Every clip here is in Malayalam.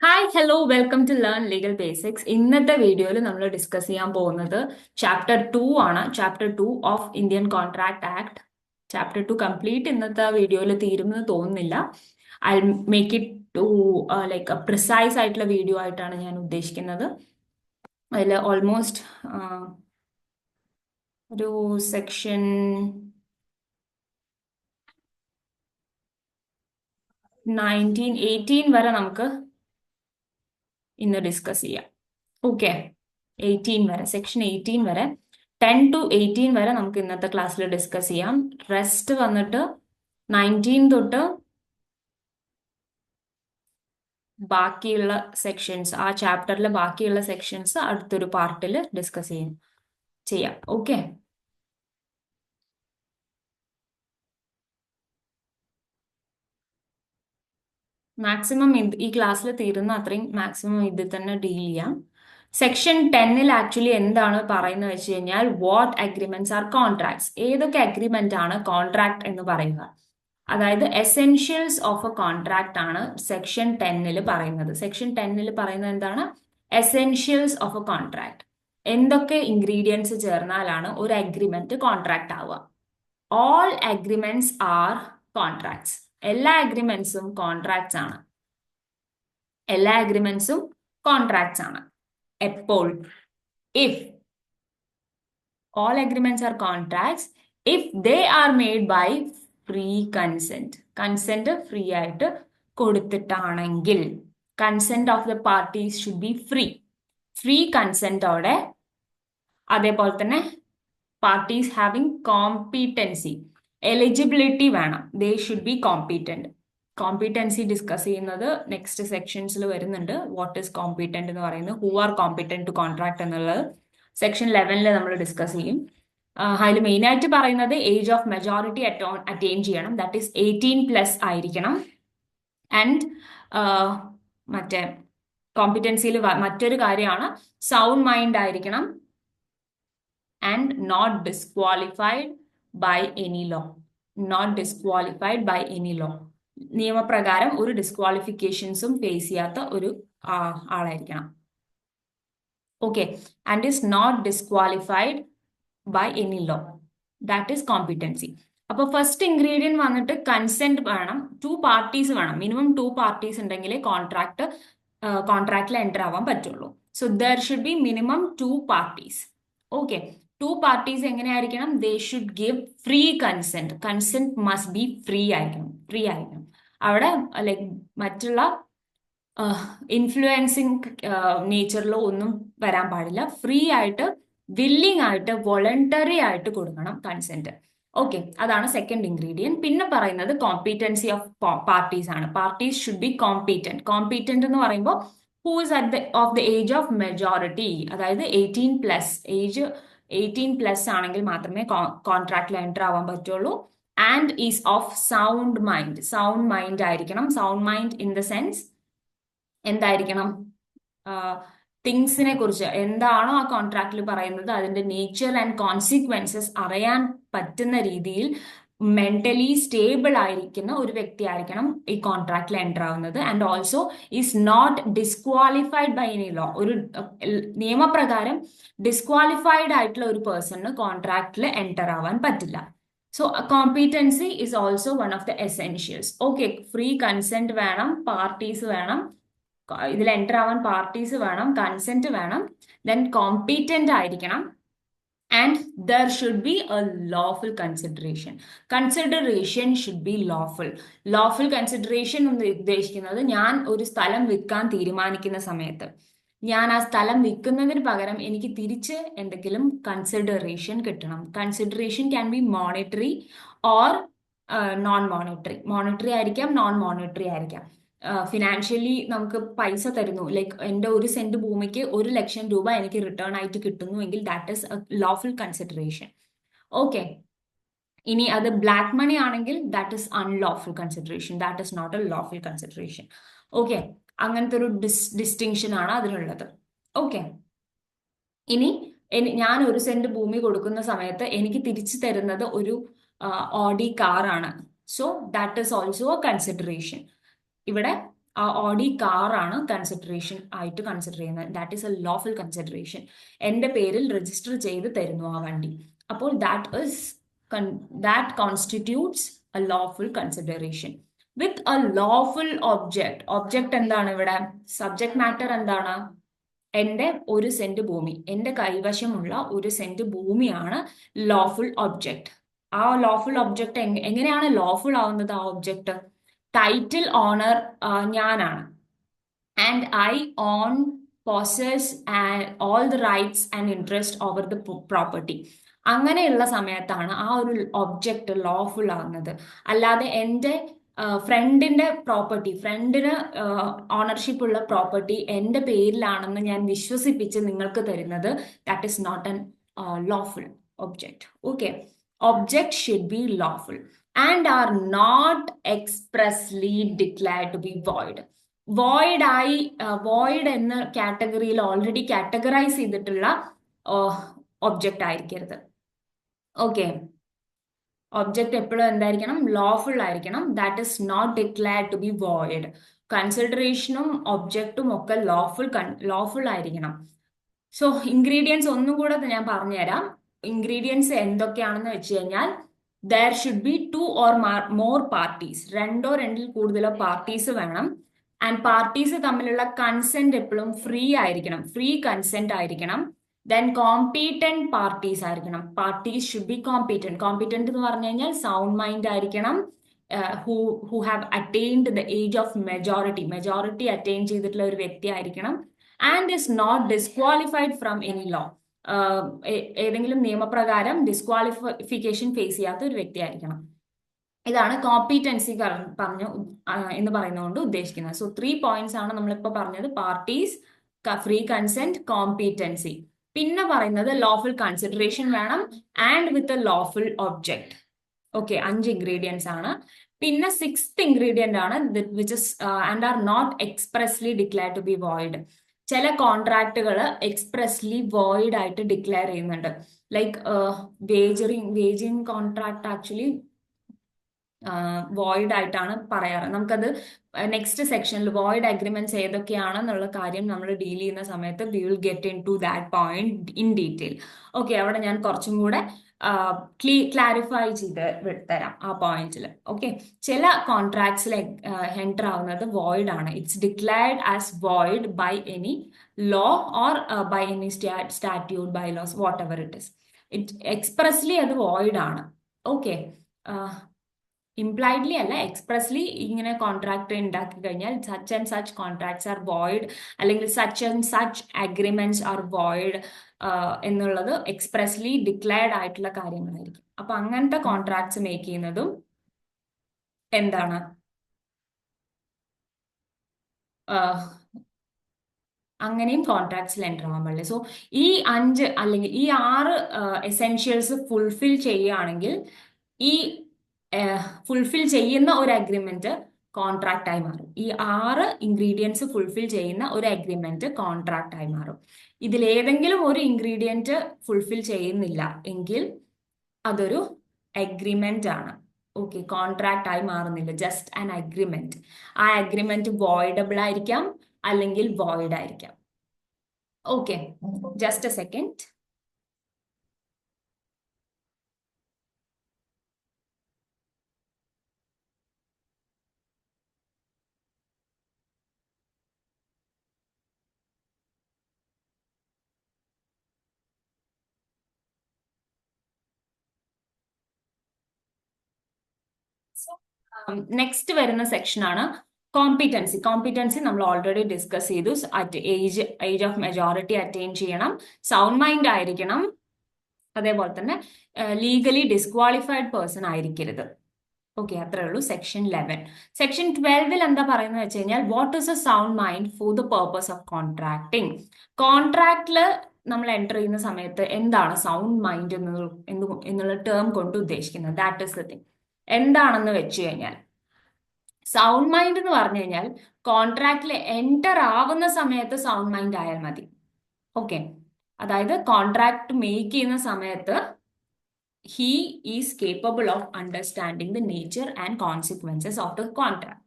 Hi hello welcome to learn legal basics. ഇന്നത്തെ വീഡിയോയിൽ നമ്മൾ ഡിസ്കസ് ചെയ്യാൻ പോകുന്നത് ചാപ്റ്റർ 2 ആണ്. Chapter 2 of Indian contract act. Chapter 2 complete ഇന്നത്തെ വീഡിയോയിൽ തീരുമെന്ന് തോന്നുന്നില്ല. I make it to like precise ആയിട്ടുള്ള വീഡിയോ ആയിട്ടാണ് ഞാൻ ഉദ്ദേശിക്കുന്നത്. അതിൽ ഓൾമോസ്റ്റ് ഒരു സെക്ഷൻ 18 വരെ നമുക്ക് ഇന്ന് ഡിസ്കസ് ചെയ്യാം. ഓക്കെ, 18 വരെ, സെക്ഷൻ 18 വരെ, 10 to 18 വരെ നമുക്ക് ഇന്നത്തെ ക്ലാസ്സിൽ ഡിസ്കസ് ചെയ്യാം. റെസ്റ്റ് വന്നിട്ട് 19 തൊട്ട് ബാക്കിയുള്ള സെക്ഷൻസ്, ആ ചാപ്റ്ററിലെ ബാക്കിയുള്ള സെക്ഷൻസ് അടുത്തൊരു പാർട്ടിൽ ഡിസ്കസ് ചെയ്യാം. ഓക്കെ, മാക്സിമം ഈ ക്ലാസ്സിൽ തീരുന്ന അത്രയും മാക്സിമം ഇതിൽ തന്നെ ഡീൽ ചെയ്യാം. സെക്ഷൻ 10-ൽ ആക്ച്വലി എന്താണ് പറയുന്നത് വെച്ച് കഴിഞ്ഞാൽ വാട്ട് അഗ്രിമെന്റ്സ് ആർ കോൺട്രാക്ട്സ്. ഏതൊക്കെ അഗ്രിമെന്റ് ആണ് കോൺട്രാക്ട് എന്ന് പറയുക, അതായത് എസെൻഷ്യൽസ് ഓഫ് എ കോൺട്രാക്ട് ആണ് സെക്ഷൻ 10-ൽ പറയുന്നത്. സെക്ഷൻ 10-ൽ പറയുന്നത് എന്താണ്? Essentials of A contract. എന്തൊക്കെ ഇൻഗ്രീഡിയൻസ് ചേർന്നാലാണ് ഒരു അഗ്രിമെന്റ് കോൺട്രാക്ട് ആവുക? All agreements R contracts. എല്ലാ അഗ്രിമെന്റ്സും കോൺട്രാക്ട്സ് ആണ്. എല്ലാ അഗ്രിമെന്റ്സും കോൺട്രാക്ട്സ് ആണ്. എപ്പോൾ? if all agreements are contracts if they are made by free consent. Consent free ആയിട്ട് കൊടുത്തിട്ടാണെങ്കിൽ. Consent of the parties should be free. Free കൺസെന്റോടെ, അതേപോലെ തന്നെ പാർട്ടീസ് ഹാവിംഗ് കോമ്പീറ്റൻസി, എലിജിബിലിറ്റി വേണം. They should be competent. Competency discuss ചെയ്യുന്നത് നെക്സ്റ്റ് സെക്ഷൻസിൽ വരുന്നുണ്ട്. വാട്ട് ഈസ് കോമ്പീറ്റന്റ് എന്ന് പറയുന്നത്, who are competent to contract എന്നുള്ളത് സെക്ഷൻ 11-ൽ നമ്മൾ ഡിസ്കസ് ചെയ്യും. അതിൽ മെയിൻ ആയിട്ട് പറയുന്നത് ഏജ് ഓഫ് മെജോറിറ്റി അറ്റൈൻ ചെയ്യണം, ദാറ്റ് ഈസ് 18+ ആയിരിക്കണം. ആൻഡ് മറ്റേ കോമ്പീറ്റൻസിയിൽ മറ്റൊരു കാര്യമാണ് സൗണ്ട് മൈൻഡ് ആയിരിക്കണം. And not disqualified by any law. Not disqualified by any law. നിയമപ്രകാരം ഒരു ഡിസ്ക്വാളിഫിക്കേഷൻസും ഫേസ് ചെയ്യാത്ത ഒരു ആളായിരിക്കണം. Okay, and is not disqualified by any law. That is competency. അപ്പൊ ഫസ്റ്റ് ഇൻഗ്രീഡിയൻറ്റ് വന്നിട്ട് കൺസെന്റ് വേണം. 2 പാർട്ടീസ് വേണം. മിനിമം 2 പാർട്ടീസ് ഉണ്ടെങ്കിലേ കോൺട്രാക്റ്റിൽ എൻ്റർ ആവാൻ പറ്റുള്ളൂ. So there should be minimum 2 parties. Okay, 2 parties എങ്ങനെയായിരിക്കണം? They should give free consent. Consent must be free ആയിരിക്കണം. അവിടെ ലൈക്ക് മറ്റുള്ള ഇൻഫ്ലുവൻസിങ് നേച്ചറിലോ ഒന്നും വരാൻ പാടില്ല. ഫ്രീ ആയിട്ട്, വില്ലിംഗ് ആയിട്ട്, വോളണ്ടറി ആയിട്ട് കൊടുക്കണം കൺസെന്റ്. ഓക്കെ, അതാണ് സെക്കൻഡ് ഇൻഗ്രീഡിയൻറ്റ്. പിന്നെ പറയുന്നത് കോമ്പീറ്റൻസി ഓഫ് പാർട്ടീസ് ആണ്. Parties should be competent. Competent എന്ന് പറയുമ്പോൾ who is of the age of majority, അതായത് 18+. ഏജ് 18+ ആണെങ്കിൽ മാത്രമേ കോൺട്രാക്റ്റിൽ എൻ്റർ ആവാൻ പറ്റുള്ളൂ. And is of sound mind. Sound mind ആയിരിക്കണം. Sound mind in the sense എന്തായിരിക്കണം? തിങ്സിനെ കുറിച്ച്, എന്താണോ ആ കോൺട്രാക്റ്റിൽ പറയുന്നത് അതിന്റെ നേച്ചർ ആൻഡ് കോൺസിക്വൻസസ് അറിയാൻ പറ്റുന്ന രീതിയിൽ മെന്റലി സ്റ്റേബിൾ ആയിരിക്കുന്ന ഒരു വ്യക്തി ആയിരിക്കണം ഈ കോൺട്രാക്റ്റിൽ എൻ്റർ ആവുന്നത്. And also is not disqualified by any law. ഒരു നിയമപ്രകാരം ഡിസ്ക്വാളിഫൈഡ് ആയിട്ടുള്ള ഒരു പേഴ്സണിന് കോൺട്രാക്റ്റിൽ എൻ്റർ ആവാൻ പറ്റില്ല. So competency is also one of the essentials. Okay, free consent വേണം, പാർട്ടീസ് വേണം, ഇതിൽ എൻ്റർ ആവാൻ പാർട്ടീസ് വേണം, കൺസെന്റ് വേണം, ദെൻ കോമ്പീറ്റന്റ് ആയിരിക്കണം. And there should B A lawful consideration. Consideration should be lawful. Lawful consideration എന്ന് ഉദ്ദേശിക്കുന്നത്, ഞാൻ ഒരു സ്ഥലം വിൽക്കാൻ തീരുമാനിക്കുന്ന സമയത്ത് ഞാൻ ആ സ്ഥലം വിൽക്കുന്നതിന് പകരം എനിക്ക് തിരിച്ച് എന്തെങ്കിലും കൺസിഡറേഷൻ കിട്ടണം. Consideration can be monetary or non monetary. Monetary ആയിരിക്കാം, നോൺ മോണിറ്ററി ആയിരിക്കാം. ഫിനാൻഷ്യലി നമുക്ക് പൈസ തരുന്നു, ലൈക്ക് എൻ്റെ 1 സെന്റ് ഭൂമിക്ക് 1,00,000 രൂപ എനിക്ക് റിട്ടേൺ ആയിട്ട് കിട്ടുന്നുവെങ്കിൽ that is lawful consideration. Okay, ഇനി അത് ബ്ലാക്ക് മണി ആണെങ്കിൽ that is unlawful consideration. That is not a lawful consideration. Okay, അങ്ങനത്തെ ഒരു ഡിസ്റ്റിങ്ഷൻ ആണ് അതിനുള്ളത്. ഓക്കെ, ഇനി ഞാൻ 1 സെന്റ് ഭൂമി കൊടുക്കുന്ന സമയത്ത് എനിക്ക് തിരിച്ചു തരുന്നത് ഒരു ഓഡി കാറാണ്. So that is also A consideration. ഇവിടെ ആ ഓഡി കാറാണ് കൺസിഡറേഷൻ ആയിട്ട് കൺസിഡർ ചെയ്യുന്നത്. That is A lawful consideration. എൻ്റെ പേരിൽ രജിസ്റ്റർ ചെയ്ത് തരുന്നു ആ വണ്ടി. അപ്പോൾ that constitutes A lawful consideration with a lawful object. Object എന്താണ് ഇവിടെ? സബ്ജക്ട് മാറ്റർ എന്താണ്? എൻ്റെ 1 സെന്റ് ഭൂമി, എൻ്റെ കൈവശമുള്ള 1 സെന്റ് ഭൂമിയാണ് ലോഫുൾ ഒബ്ജക്ട്. ആ ലോഫുൾ ഒബ്ജക്ട് എങ്ങനെയാണ് ലോഫുൾ ആവുന്നത്? ആ ഒബ്ജക്ട് ടൈറ്റിൽ ഓണർ ഞാനാണ്, and I on poses all the rights and interest over the property. അങ്ങനെയുള്ള സമയത്താണ് ആ ഒരു ഒബ്ജക്റ്റ് ലോഫുൾ ആവുന്നത്. അല്ലാതെ എൻ്റെ ഫ്രണ്ടിന്റെ പ്രോപ്പർട്ടി, ഫ്രണ്ടിന് ഓണർഷിപ്പ് ഉള്ള പ്രോപ്പർട്ടി എൻ്റെ പേരിലാണെന്ന് ഞാൻ വിശ്വസിപ്പിച്ച് നിങ്ങൾക്ക് തരുന്നത്, that is not an lawful object. Okay, object should be lawful and are not expressly declared to be void. Void എന്ന കാറ്റഗറിയിൽ ഓൾറെഡി കാറ്റഗറൈസ് ചെയ്തിട്ടുള്ള ഒബ്ജക്റ്റ് ആയിരിക്കരുത്. ഓക്കെ, ഒബ്ജക്റ്റ് എപ്പോഴും എന്തായിരിക്കണം? ലോഫുൾ ആയിരിക്കണം. That is not declared to be void. കൺസിഡറേഷനും ഒബ്ജക്റ്റും ഒക്കെ ലോഫുൾ ആയിരിക്കണം. സോ ഇൻഗ്രീഡിയൻസ് ഒന്നും കൂടെ ഞാൻ പറഞ്ഞുതരാം. ഇൻഗ്രീഡിയൻസ് എന്തൊക്കെയാണെന്ന് വെച്ച് കഴിഞ്ഞാൽ, there should be 2 or more parties. 2 2 കൂടുതലോ പാർട്ടീസ് വേണം. ആൻഡ് പാർട്ടീസ് തമ്മിലുള്ള കൺസെന്റ് എപ്പോഴും ഫ്രീ ആയിരിക്കണം, ഫ്രീ കൺസെന്റ് ആയിരിക്കണം. ദെൻ കോമ്പീറ്റന്റ് പാർട്ടീസ് ആയിരിക്കണം. Parties should be competent. Competent എന്ന് പറഞ്ഞു കഴിഞ്ഞാൽ സൗണ്ട് മൈൻഡ് ആയിരിക്കണം, who have attained the age of majority attain ചെയ്തിട്ടുള്ള ഒരു വ്യക്തി ആയിരിക്കണം. And is not disqualified from any law. ഏതെങ്കിലും നിയമപ്രകാരം ഡിസ്ക്വാളിഫിക്കേഷൻ ഫേസ് ചെയ്യാത്ത ഒരു വ്യക്തി ആയിരിക്കണം. ഇതാണ് കോമ്പീറ്റൻസി എന്ന് പറയുന്നതുകൊണ്ട് ഉദ്ദേശിക്കുന്നത്. സോ 3 പോയിന്റ്സ് ആണ് നമ്മളിപ്പോൾ പറഞ്ഞത്: പാർട്ടീസ്, ഫ്രീ കൺസെന്റ്, കോമ്പീറ്റൻസി. പിന്നെ പറയുന്നത് ലോഫുൾ കൺസിഡറേഷൻ വേണം, and with a lawful object. Okay, 5 ingredients ആണ്. പിന്നെ 6th ഇൻഗ്രീഡിയന്റ് ആണ് which is and are not expressly declare to be void. ചില കോൺട്രാക്റ്റുകൾ എക്സ്പ്രസ്ലി വോയിഡ് ആയിട്ട് ഡിക്ലെയർ ചെയ്യുന്നുണ്ട്. Like waging contract actually void ആയിട്ടാണ് പറയാറ്. നമുക്കത് നെക്സ്റ്റ് സെക്ഷനിൽ വോയിഡ് അഗ്രിമെന്റ്സ് ഏതൊക്കെയാണെന്നുള്ള കാര്യം നമ്മൾ ഡീൽ ചെയ്യുന്ന സമയത്ത് we will get into that point in detail. Okay, അവിടെ ഞാൻ കുറച്ചും കൂടെ ക്ലാരിഫൈ ചെയ്ത് തരാം ആ പോയിന്റിൽ. ഓക്കെ, ചില കോൺട്രാക്ട്സിൽ എൻറ്റർ ആവുന്നത് വോയിഡ് ആണ്. It's declared as void by any law or by any statute, by laws, whatever it is. Expressly അത് വോയിഡ് ആണ്. ഓക്കെ, ഇംപ്ലൈഡ്ലി അല്ല, എക്സ്പ്രസ്ലി ഇങ്ങനെ കോൺട്രാക്ട് ഉണ്ടാക്കി കഴിഞ്ഞാൽ such and such contracts are void, അല്ലെങ്കിൽ such and such agreements are void എന്നുള്ളത് എക്സ്പ്രസ്ലി ഡിക്ലെയർഡ് ആയിട്ടുള്ള കാര്യങ്ങളായിരിക്കും. അപ്പൊ അങ്ങനത്തെ കോൺട്രാക്ട്സ് മേക്ക് ചെയ്യുന്നതും എന്താണ്, അങ്ങനെയും കോൺട്രാക്ട്സിൽ എൻ്റർ ആവാൻ പാടില്ല. സോ ഈ 5 അല്ലെങ്കിൽ ഈ 6 എസെൻഷ്യൽസ് ഫുൾഫിൽ ചെയ്യുകയാണെങ്കിൽ ഈ ഫുൾഫിൽ ചെയ്യുന്ന ഒരു അഗ്രിമെന്റ് കോൺട്രാക്ട് ആയി മാറും. ഈ 6 ഇൻഗ്രീഡിയൻസ് ഫുൾഫിൽ ചെയ്യുന്ന ഒരു അഗ്രിമെന്റ് കോൺട്രാക്ട് ആയി മാറും. ഇതിലേതെങ്കിലും ഒരു ഇൻഗ്രീഡിയന്റ് ഫുൾഫിൽ ചെയ്യുന്നില്ല എങ്കിൽ അതൊരു അഗ്രിമെന്റ് ആണ്. ഓക്കെ, കോൺട്രാക്ട് ആയി മാറുന്നില്ല, ജസ്റ്റ് ആൻ അഗ്രിമെന്റ്. ആ അഗ്രിമെന്റ് വോയിഡബിൾ ആയിരിക്കാം, അല്ലെങ്കിൽ വോയിഡ് ആയിരിക്കാം. Okay, just A second. Next വരുന്ന സെക്ഷൻ ആണ് കോമ്പിറ്റൻസി. കോമ്പിറ്റൻസി നമ്മൾ ഓൾറെഡി ഡിസ്കസ് ചെയ്തു. ഏജ് ഓഫ് മെജോറിറ്റി അറ്റൈൻ ചെയ്യണം, സൗണ്ട് മൈൻഡ് ആയിരിക്കണം, അതേപോലെ തന്നെ ലീഗലി ഡിസ്ക്വാളിഫൈഡ് പേഴ്സൺ ആയിരിക്കരുത്. ഓക്കെ, അത്രേ ഉള്ളൂ സെക്ഷൻ 11. സെക്ഷൻ 12 എന്താ പറയുന്നത് വെച്ച് കഴിഞ്ഞാൽ, what is a sound mind for the purpose of contracting. കോൺട്രാക്റ്റില് നമ്മൾ എൻ്റർ ചെയ്യുന്ന സമയത്ത് എന്താണ് സൗണ്ട് മൈൻഡ് എന്നുള്ള ടേം കൊണ്ട് ഉദ്ദേശിക്കുന്നത്? That is the thing. എന്താണെന്ന് വെച്ച് കഴിഞ്ഞാൽ, സൗണ്ട് മൈൻഡ് എന്ന് പറഞ്ഞു കഴിഞ്ഞാൽ കോൺട്രാക്റ്റിൽ എൻ്റർ ആവുന്ന സമയത്ത് സൗണ്ട് മൈൻഡ് ആയാൽ മതി. ഓക്കെ, അതായത് കോൺട്രാക്ട് മേക്ക് ചെയ്യുന്ന സമയത്ത് he is capable of understanding the nature and consequences of the contract.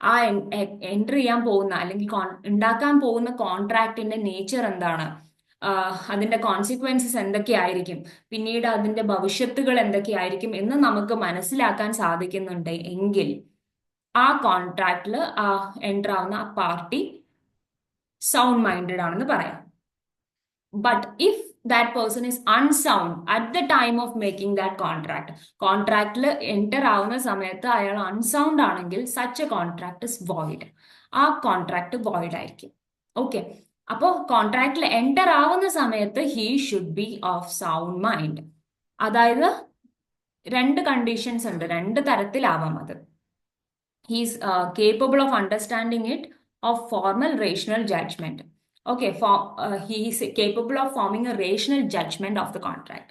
ആ എൻറ്റർ ചെയ്യാൻ പോകുന്ന അല്ലെങ്കിൽ ഉണ്ടാക്കാൻ പോകുന്ന കോൺട്രാക്റ്റിന്റെ നേച്ചർ എന്താണ്, അതിന്റെ കോൺസിക്വൻസസ് എന്തൊക്കെയായിരിക്കും, പിന്നീട് അതിന്റെ ഭവിഷ്യത്തുകൾ എന്തൊക്കെയായിരിക്കും എന്ന് നമുക്ക് മനസ്സിലാക്കാൻ സാധിക്കുന്നുണ്ട് എങ്കിൽ ആ കോൺട്രാക്റ്റിൽ എൻറ്റർ ആവുന്ന ആ പാർട്ടി സൗണ്ട് മൈൻഡഡ് ആണെന്ന് പറയാം. But if that person is unsound at the time of making that contract, കോൺട്രാക്റ്റിൽ എൻറ്റർ ആവുന്ന സമയത്ത് അയാൾ അൺസൗണ്ട് ആണെങ്കിൽ such a contract is void. ആ കോൺട്രാക്ട് വോയിഡ് ആയിരിക്കും. ഓക്കെ, അപ്പോൾ കോൺട്രാക്റ്റിൽ എൻറ്റർ ആവുന്ന സമയത്ത് he should be of sound mind. അതായത് രണ്ട് കണ്ടീഷൻസ് ഉണ്ട്, രണ്ട് തരത്തിലാവാം അത്. He's capable of understanding it, of formal rational judgement. Okay, he is capable of forming a rational judgment of the contract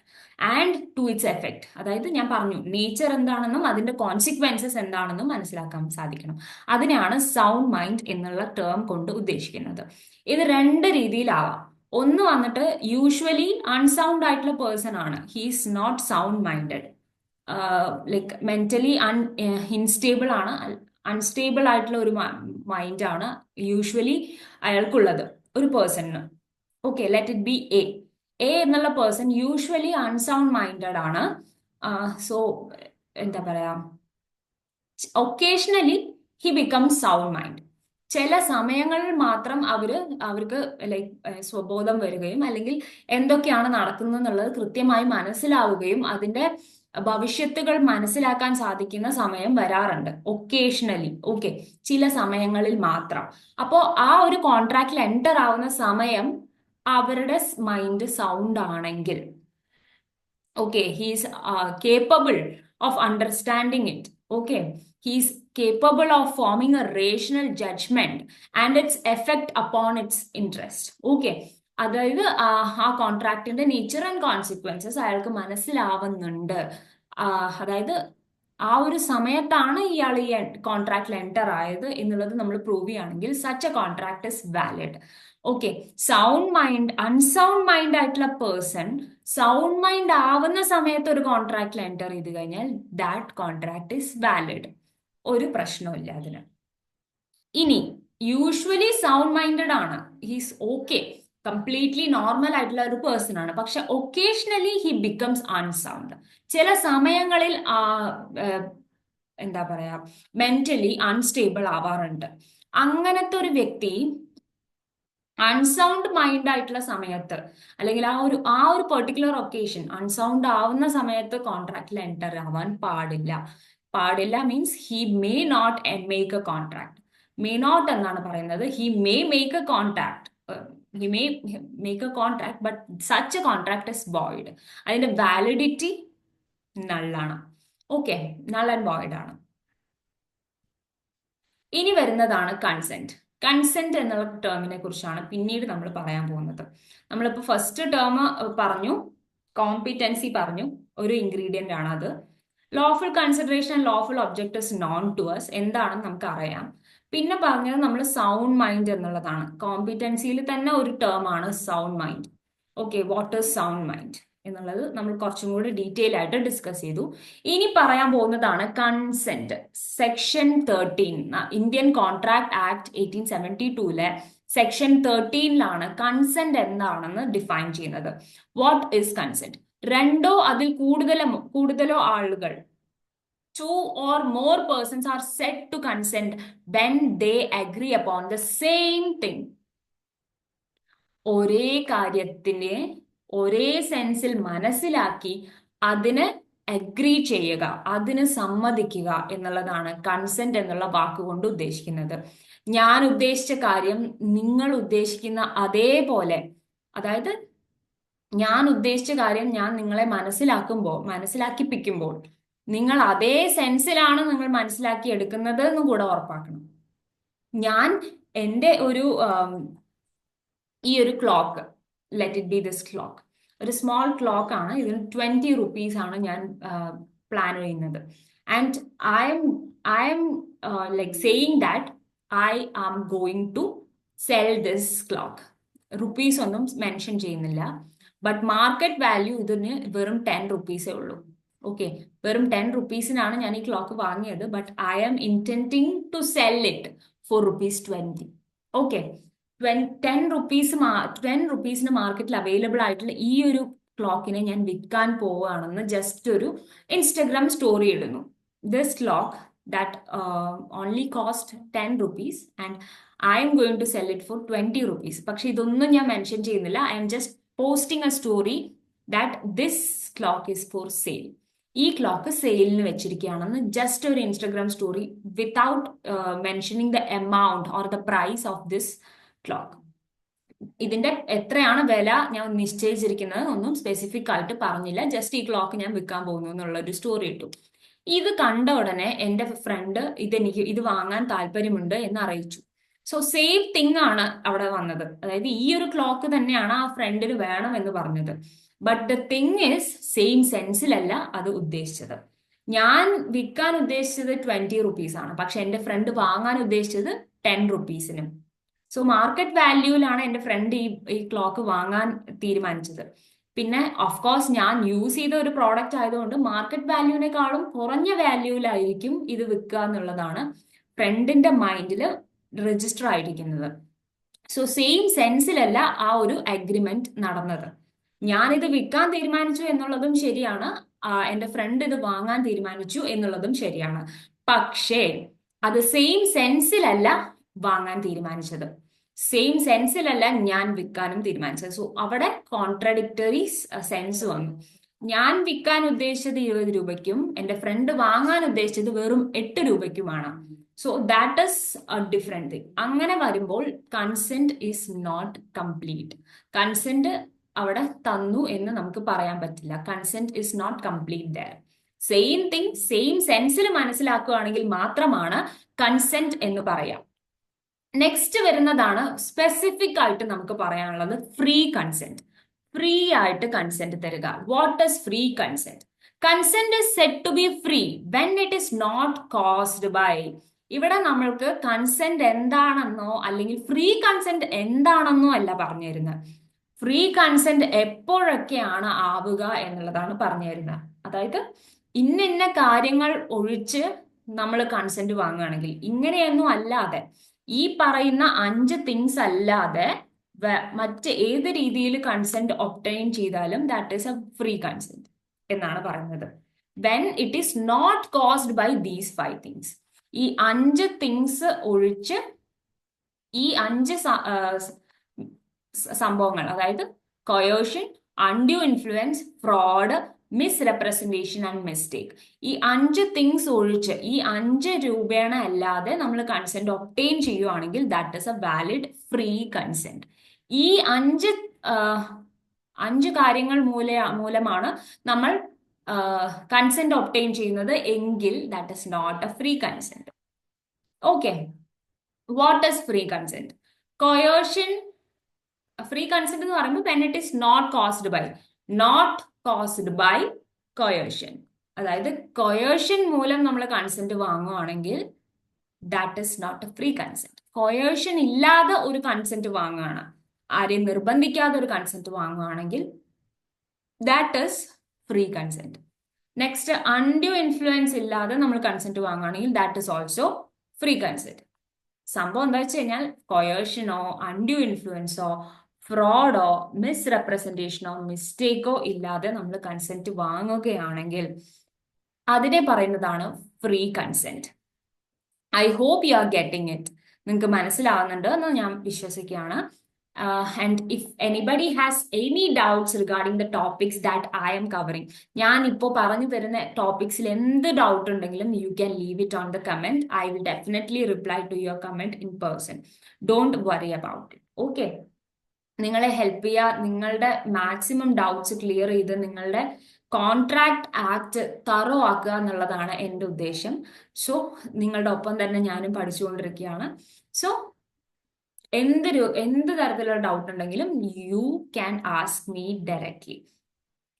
and to its effect. അതായത് ഞാൻ പറഞ്ഞു നേച്ചർ എന്താണെന്നും അതിന്റെ കോൺസിക്വൻസസ് എന്താണെന്നും മനസ്സിലാക്കാൻ സാധിക്കണം. അതിനെയാണ് സൗണ്ട് മൈൻഡ് എന്നുള്ള ടേം കൊണ്ട് ഉദ്ദേശിക്കുന്നത്. ഇത് രണ്ട് രീതിയിലാവാം. ഒന്ന് വന്നിട്ട് യൂഷ്വലി അൺസൗണ്ട് ആയിട്ടുള്ള പേഴ്സൺ ആണ്, he's not sound minded, like mentally instable ആണ്, അൺസ്റ്റേബിൾ ആയിട്ടുള്ള ഒരു മൈൻഡാണ് യൂഷ്വലി അയാൾക്കുള്ളത് ഒരു പേഴ്സണിന്. Okay, let it be A. എന്നുള്ള പേഴ്സൺ യൂഷ്വലി അൺസൗണ്ട് മൈൻഡഡ് ആണ്. സോ എന്താ പറയാ, occasionally he becomes sound mind. ചില സമയങ്ങളിൽ മാത്രം അവർക്ക് ലൈക്ക് സ്വബോധം വരികയും അല്ലെങ്കിൽ എന്തൊക്കെയാണ് നടക്കുന്നത് എന്നുള്ളത് കൃത്യമായി മനസ്സിലാവുകയും അതിന്റെ ഭവിഷ്യത്തുകൾ മനസ്സിലാക്കാൻ സാധിക്കുന്ന സമയം വരാറുണ്ട്, ഒക്കേഷണലി. ഓക്കെ, ചില സമയങ്ങളിൽ മാത്രം. അപ്പോൾ ആ ഒരു കോൺട്രാക്റ്റിൽ എൻറ്റർ ആവുന്ന സമയം അവരുടെ മൈൻഡ് സൗണ്ട് ആണെങ്കിൽ, okay, he's capable of understanding it. Okay, he's capable of forming a rational judgment and its effect upon its interest. Okay, അതായത് ആ കോൺട്രാക്ടിന്റെ നേച്ചർ ആൻഡ് കോൺസിക്വൻസസ് അയാൾക്ക് മനസ്സിലാവുന്നുണ്ട്. അതായത് ആ ഒരു സമയത്താണ് ഇയാൾ ഈ കോൺട്രാക്റ്റിൽ എൻറ്റർ ആയത് എന്നുള്ളത് നമ്മൾ പ്രൂവ് ചെയ്യുകയാണെങ്കിൽ such a contract is valid. Okay, sound mind, unsound mind ആയിട്ടുള്ള പേഴ്സൺ സൗണ്ട് മൈൻഡ് ആവുന്ന സമയത്ത് ഒരു കോൺട്രാക്റ്റിൽ എൻറ്റർ ചെയ്ത് കഴിഞ്ഞാൽ ദാറ്റ് കോൺട്രാക്ട് ഇസ് വാലിഡ്, ഒരു പ്രശ്നമില്ല അതിന്. ഇനി യൂഷ്വലി സൗണ്ട് മൈൻഡഡ് ആണ്, ഹീസ് ഓക്കെ, കംപ്ലീറ്റ്ലി നോർമൽ ആയിട്ടുള്ള ഒരു പേഴ്സൺ ആണ്, പക്ഷെ ഒക്കേഷണലി ഹി ബിക്കംസ് അൺസൗണ്ട്. ചില സമയങ്ങളിൽ എന്താ പറയാ, മെന്റലി അൺസ്റ്റേബിൾ ആവാറുണ്ട്. അങ്ങനത്തെ ഒരു വ്യക്തി അൺസൗണ്ട് മൈൻഡ് ആയിട്ടുള്ള സമയത്ത് അല്ലെങ്കിൽ ആ ഒരു പെർട്ടിക്കുലർ ഒക്കേഷൻ അൺസൗണ്ട് ആവുന്ന സമയത്ത് കോൺട്രാക്റ്റിൽ എൻറ്റർ ആവാൻ പാടില്ല. പാടില്ല means he may not make a contract. May not എന്നാണ് പറയുന്നത്. He may make a contract, he may make a contract, but such a contract is void. അതിന്റെ വാലിഡിറ്റി നള്ളാണ്. ഓക്കെ, നൾ ആൻഡ് വോയിഡ് ആണ്. ഇനി വരുന്നതാണ് കൺസെന്റ്. കൺസെന്റ് എന്നുള്ള ടേമിനെ കുറിച്ചാണ് പിന്നീട് നമ്മൾ പറയാൻ പോകുന്നത്. നമ്മളിപ്പോൾ ഫസ്റ്റ് ടേം പറഞ്ഞു, കോമ്പിറ്റൻസി പറഞ്ഞു, ഒരു ഇൻഗ്രീഡിയന്റ് ആണ് അത്. Lawful consideration and lawful objectives known to us എന്താണെന്ന് നമുക്ക് അറിയാം. പിന്നെ പറഞ്ഞത് നമ്മൾ സൗണ്ട് മൈൻഡ് എന്നുള്ളതാണ്. കോമ്പിറ്റൻസിയിൽ തന്നെ ഒരു ടേം ആണ് sound mind. Okay, what is sound mind എന്നുള്ളത് നമ്മൾ കുറച്ചും കൂടി ഡീറ്റെയിൽ ആയിട്ട് ഡിസ്കസ് ചെയ്തു. ഇനി പറയാൻ പോകുന്നതാണ് consent. Section 13 Indian contract act 1872 section 13 consent എന്താണെന്ന് ഡിഫൈൻ ചെയ്യുന്നത്. What is consent? രണ്ടോ അതിൽ കൂടുതലോ ആളുകൾ, 2 or more persons are said to consent when they agree upon the same thing. ഒരേ കാര്യത്തിനെ ഒരേ സെൻസിൽ മനസ്സിലാക്കി അതിന് അഗ്രി ചെയ്യുക, അതിന് സമ്മതിക്കുക എന്നുള്ളതാണ് കൺസെന്റ് എന്നുള്ള വാക്കുകൊണ്ട് ഉദ്ദേശിക്കുന്നത്. ഞാൻ ഉദ്ദേശിച്ച കാര്യം നിങ്ങൾ ഉദ്ദേശിക്കുന്ന അതേപോലെ, അതായത് ഞാൻ ഉദ്ദേശിച്ച കാര്യം ഞാൻ നിങ്ങളെ മനസ്സിലാക്കിപ്പിക്കുമ്പോൾ നിങ്ങൾ അതേ സെൻസിലാണ് നിങ്ങൾ മനസ്സിലാക്കി എടുക്കുന്നത് എന്നും കൂടെ ഉറപ്പാക്കണം. ഞാൻ എൻ്റെ ഈ ഒരു clock, let it be this clock, ഒരു സ്മോൾ ക്ലോക്ക് ആണ്, ഇതിന് 20 rupees ആണ് ഞാൻ പ്ലാൻ ചെയ്യുന്നത്. And I M like saying that I am going to sell this clock. Rupees ഒന്നും മെൻഷൻ ചെയ്യുന്നില്ല, ബട്ട് മാർക്കറ്റ് വാല്യൂ ഇതിന് വെറും 10 rupees ഉള്ളൂ. ഓക്കെ, വെറും 10 rupees ഞാൻ ഈ ക്ലോക്ക് വാങ്ങിയത്, but I am intending to sell it for ₹20. Okay, 10 rupees മാർക്കറ്റിൽ അവൈലബിൾ ആയിട്ടുള്ള ഈ ഒരു ക്ലോക്കിനെ ഞാൻ വിൽക്കാൻ പോവുകയാണെന്ന് ജസ്റ്റ് ഒരു ഇൻസ്റ്റഗ്രാം സ്റ്റോറി ഇടുന്നു. This clock that only cost 10 rupees and I am going to sell it for 20 rupees. പക്ഷെ ഇതൊന്നും ഞാൻ മെൻഷൻ ചെയ്യുന്നില്ല. I M just posting a story that this clock is for sale. ഈ ക്ലോക്ക് സെയിലിന് വെച്ചിരിക്കുകയാണെന്ന് ജസ്റ്റ് ഒരു Instagram story without mentioning the amount or the price of this clock. ഇതിന്റെ എത്രയാണ് വില ഞാൻ നിശ്ചയിച്ചിരിക്കുന്നത് ഒന്നും സ്പെസിഫിക് ആയിട്ട് പറഞ്ഞില്ല. ജസ്റ്റ് ഈ ക്ലോക്ക് ഞാൻ വിൽക്കാൻ പോകുന്നു എന്നുള്ള ഒരു സ്റ്റോറി ഇട്ടു. ഇത് കണ്ട ഉടനെ എന്റെ ഫ്രണ്ട് ഇത് വാങ്ങാൻ താല്പര്യമുണ്ട് എന്ന് അറിയിച്ചു. സോ സെയിം തിങ് ആണ് അവിടെ വന്നത്. അതായത് ഈ ഒരു ക്ലോക്ക് തന്നെയാണ് ആ ഫ്രണ്ടിന് വേണം എന്ന് പറഞ്ഞത്. But the thing is same സെൻസിലല്ല അത് ഉദ്ദേശിച്ചത്. ഞാൻ വിൽക്കാൻ ഉദ്ദേശിച്ചത് 20 rupees ആണ്, പക്ഷെ എന്റെ ഫ്രണ്ട് വാങ്ങാൻ ഉദ്ദേശിച്ചത് 10 rupees-നും. സോ മാർക്കറ്റ് വാല്യൂവിലാണ് എന്റെ ഫ്രണ്ട് ഈ ക്ലോക്ക് വാങ്ങാൻ തീരുമാനിച്ചത്. പിന്നെ ഓഫ് കോഴ്സ് ഞാൻ യൂസ് ചെയ്ത ഒരു പ്രോഡക്റ്റ് ആയതുകൊണ്ട് മാർക്കറ്റ് വാല്യൂവിനേക്കാളും കുറഞ്ഞ വാല്യൂവിലായിരിക്കും ഇത് വിൽക്കുക എന്നുള്ളതാണ് ഫ്രണ്ടിന്റെ മൈൻഡിൽ രജിസ്റ്റർ ആയിരിക്കുന്നത്. സോ സെയിം സെൻസിലല്ല ആ ഒരു അഗ്രിമെന്റ് നടന്നത്. ഞാനിത് വിൽക്കാൻ തീരുമാനിച്ചു എന്നുള്ളതും ശരിയാണ്, എന്റെ ഫ്രണ്ട് ഇത് വാങ്ങാൻ തീരുമാനിച്ചു എന്നുള്ളതും ശരിയാണ്. പക്ഷേ അത് സെയിം സെൻസിലല്ല വാങ്ങാൻ തീരുമാനിച്ചത്, സെയിം സെൻസിലല്ല ഞാൻ വിൽക്കാനും തീരുമാനിച്ചത്. സോ അവിടെ കോൺട്രഡിക്ടറി സെൻസ് വന്നു. ഞാൻ വിൽക്കാൻ ഉദ്ദേശിച്ചത് 20 രൂപയ്ക്കും എന്റെ ഫ്രണ്ട് വാങ്ങാൻ ഉദ്ദേശിച്ചത് വെറും 8 രൂപയ്ക്കുമാണ്. So that is a different thing. അങ്ങനെ വരുമ്പോൾ consent is not complete. Consent അവിടെ തന്നു എന്ന് നമുക്ക് പറയാൻ പറ്റില്ല. Consent is not complete there. Same thing same സെൻസിൽ മനസ്സിലാക്കുകയാണെങ്കിൽ മാത്രമാണ് കൺസെന്റ് എന്ന് പറയാം. നെക്സ്റ്റ് വരുന്നതാണ് സ്പെസിഫിക് ആയിട്ട് നമുക്ക് പറയാനുള്ളത് ഫ്രീ കൺസെന്റ്. ഫ്രീ ആയിട്ട് കൺസെന്റ് തരിക. What is free consent? Consent is said to be free when it is not caused by. ഇവിടെ നമ്മൾക്ക് കൺസെന്റ് എന്താണെന്നോ അല്ലെങ്കിൽ ഫ്രീ കൺസെന്റ് എന്താണെന്നോ അല്ല പറഞ്ഞു തരുന്നത്. ഫ്രീ കൺസെന്റ് എപ്പോഴൊക്കെയാണ് ആവുക എന്നുള്ളതാണ് പറഞ്ഞു തരുന്നത്. അതായത് ഇന്ന കാര്യങ്ങൾ ഒഴിച്ച് നമ്മൾ കൺസെന്റ് വാങ്ങുകയാണെങ്കിൽ, ഇങ്ങനെയൊന്നും അല്ലാതെ ഈ പറയുന്ന 5 തിങ്സ് അല്ലാതെ മറ്റ് ഏത് രീതിയിൽ കൺസെന്റ് ഒബ്റ്റൈൻ ചെയ്താലും that is a free consent എന്നാണ് പറയുന്നത്. When it is not caused by these 5 things. ഈ 5 തിങ്സ് ഒഴിച്ച് ഈ 5 സംഭവങ്ങൾ, അതായത് coercion, undue influence, fraud, misrepresentation and mistake, ഈ 5 തിങ്സ് ഒഴിച്ച് ഈ 5 രൂപേണ അല്ലാതെ നമ്മൾ കൺസെന്റ് ഒബ്റ്റെയിൻ ചെയ്യുവാണെങ്കിൽ that is a valid free consent. ഈ 5 കാര്യങ്ങൾ മൂലമാണ് നമ്മൾ കൺസെന്റ് ഒബ്റ്റെയിൻ ചെയ്യുന്നത് എങ്കിൽ that is not a free consent. Okay, what is free consent? Coercion, free consent എന്ന് പറയുമ്പോൾ when it is not caused by coercion, അതായത് കൊയേർഷൻ മൂലം നമ്മൾ കൺസെന്റ് വാങ്ങുവാണെങ്കിൽ that is not a free consent. Coercion ഇല്ലാതെ ഒരു കൺസെന്റ് വാങ്ങുകയാണ്, ആരെയും നിർബന്ധിക്കാതെ ഒരു കൺസെന്റ് വാങ്ങുകയാണെങ്കിൽ that is free consent. Next, undue influence ഇല്ലാതെ നമ്മൾ കൺസെന്റ് വാങ്ങുകയാണെങ്കിൽ that is also free consent. സംഭവം എന്താ വെച്ച് കഴിഞ്ഞാൽ കൊയേർഷനോ അൺഡ്യൂ ഇൻഫ്ലുവൻസോ ഫ്രോഡോ മിസ്റെപ്രസെന്റേഷനോ മിസ്റ്റേക്കോ ഇല്ലാതെ നമ്മൾ കൺസെന്റ് വാങ്ങുകയാണെങ്കിൽ അതിനെ പറയുന്നതാണ് free consent. I hope you are getting it. നിങ്ങൾക്ക് മനസ്സിലാവുന്നുണ്ട് എന്ന് ഞാൻ വിശ്വസിക്കുകയാണ്. And if anybody has any doubts regarding the topics that I am covering, ഞാൻ ഇപ്പോൾ പറഞ്ഞു തരുന്ന ടോപ്പിക്സിൽ എന്ത് ഡൗട്ട് ഉണ്ടെങ്കിലും you can leave it on the comment. I will definitely reply to your comment in person. Don't worry about it. Okay, നിങ്ങളെ ഹെൽപ്പ് ചെയ്യുക, നിങ്ങളുടെ മാക്സിമം ഡൗട്ട്സ് ക്ലിയർ ചെയ്ത് നിങ്ങളുടെ കോൺട്രാക്ട് ആക്ട് തറോ ആക്കുക എന്നുള്ളതാണ് എൻ്റെ ഉദ്ദേശം. സോ നിങ്ങളുടെ ഒപ്പം തന്നെ ഞാനും പഠിച്ചുകൊണ്ടിരിക്കുകയാണ്. സോ എന്ത് തരത്തിലുള്ള ഡൗട്ട് ഉണ്ടെങ്കിലും you can ask me directly.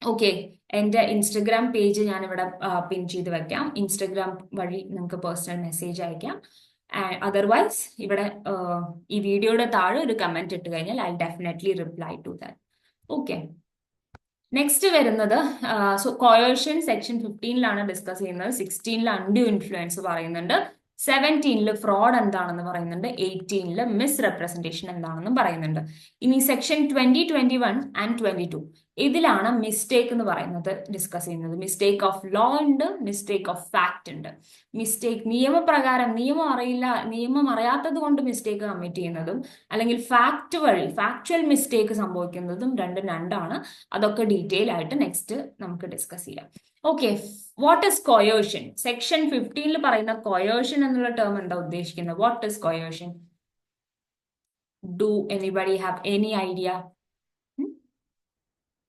Okay, എൻ്റെ ഇൻസ്റ്റഗ്രാം പേജ് ഞാനിവിടെ പിൻ ചെയ്ത് വെക്കാം. ഇൻസ്റ്റഗ്രാം വഴി നിങ്ങൾക്ക് പേഴ്സണൽ മെസ്സേജ് അയക്കാം. അതർവൈസ് ഇവിടെ ഈ വീഡിയോയുടെ താഴെ ഒരു കമന്റ് ഇട്ട് കഴിഞ്ഞാൽ I definitely reply to that. Okay, next വരുന്നത് സോ കോയേർഷൻ സെക്ഷൻ 15-ലാണ് ഡിസ്കസ് ചെയ്യുന്നത്. 16-ൽ അൺഡ്യൂ ഇൻഫ്ലുവൻസ് പറയുന്നുണ്ട്. 17-ൽ ഫ്രോഡ് എന്താണെന്ന് പറയുന്നുണ്ട്. 18-ൽ മിസ് റെപ്രസെന്റേഷൻ എന്താണെന്നും പറയുന്നുണ്ട്. ഇനി സെക്ഷൻ 20, 21 ആൻഡ് 22 ഇതിലാണ് മിസ്റ്റേക്ക് എന്ന് പറയുന്നത് ഡിസ്കസ് ചെയ്യുന്നത്. മിസ്റ്റേക്ക് ഓഫ് ലോ ഉണ്ട്, മിസ്റ്റേക്ക് ഓഫ് ഫാക്ട് ഉണ്ട്. മിസ്റ്റേക്ക് നിയമപ്രകാരം നിയമം അറിയാത്തത് കൊണ്ട് മിസ്റ്റേക്ക് കമ്മിറ്റ് ചെയ്യുന്നതും അല്ലെങ്കിൽ ഫാക്ച്വൽ മിസ്റ്റേക്ക് സംഭവിക്കുന്നതും രണ്ടും രണ്ടാണ്. അതൊക്കെ ഡീറ്റെയിൽ ആയിട്ട് നെക്സ്റ്റ് നമുക്ക് ഡിസ്കസ് ചെയ്യാം. Okay, what is coercion? Section 15-ൽ പറയുന്ന കൊയേർഷൻ എന്നുള്ള ടേം എന്താ ഉദ്ദേശിക്കുന്നത്? What is coercion? Do anybody have any idea?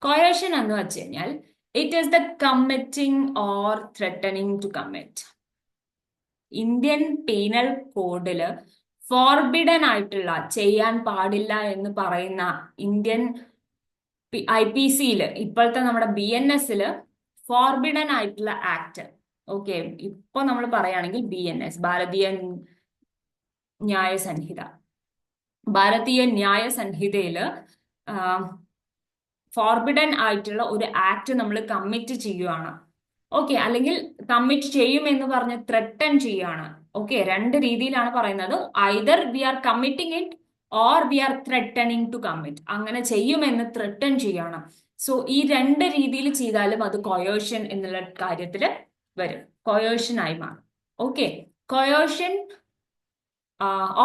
Coercion എന്ന് വെച്ച് കഴിഞ്ഞാൽ it is the committing or threatening to commit. Indian penal കോഡില് ഫോർബിഡൻ ആയിട്ടുള്ള, ചെയ്യാൻ പാടില്ല എന്ന് പറയുന്ന ഇന്ത്യൻ IPC-ല്, ഇപ്പോഴത്തെ നമ്മുടെ BNS-ൽ ഫോർബിഡൻ ആയിട്ടുള്ള ആക്ട്. ഓക്കെ, ഇപ്പൊ നമ്മൾ പറയുകയാണെങ്കിൽ BNS, ഭാരതീയ ന്യായ സംഹിതയില് ഫോർബിഡൻ ആയിട്ടുള്ള ഒരു ആക്ട് നമ്മൾ കമ്മിറ്റ് ചെയ്യുവാണ്. ഓക്കെ, അല്ലെങ്കിൽ കമ്മിറ്റ് ചെയ്യും എന്ന് പറഞ്ഞ് ത്രെട്ടൻ ചെയ്യാണ്. ഓക്കെ, രണ്ട് രീതിയിലാണ് പറയുന്നത്. Either we are committing it or we are threatening to commit. അങ്ങനെ ചെയ്യുമെന്ന് ത്രെട്ടൻ ചെയ്യാണ്. സോ ഈ രണ്ട് രീതിയിൽ ചെയ്താലും അത് കൊയേർഷൻ എന്നുള്ള കാര്യത്തിൽ വരും, കൊയേർഷൻ ആയി മാറും. Okay, coercion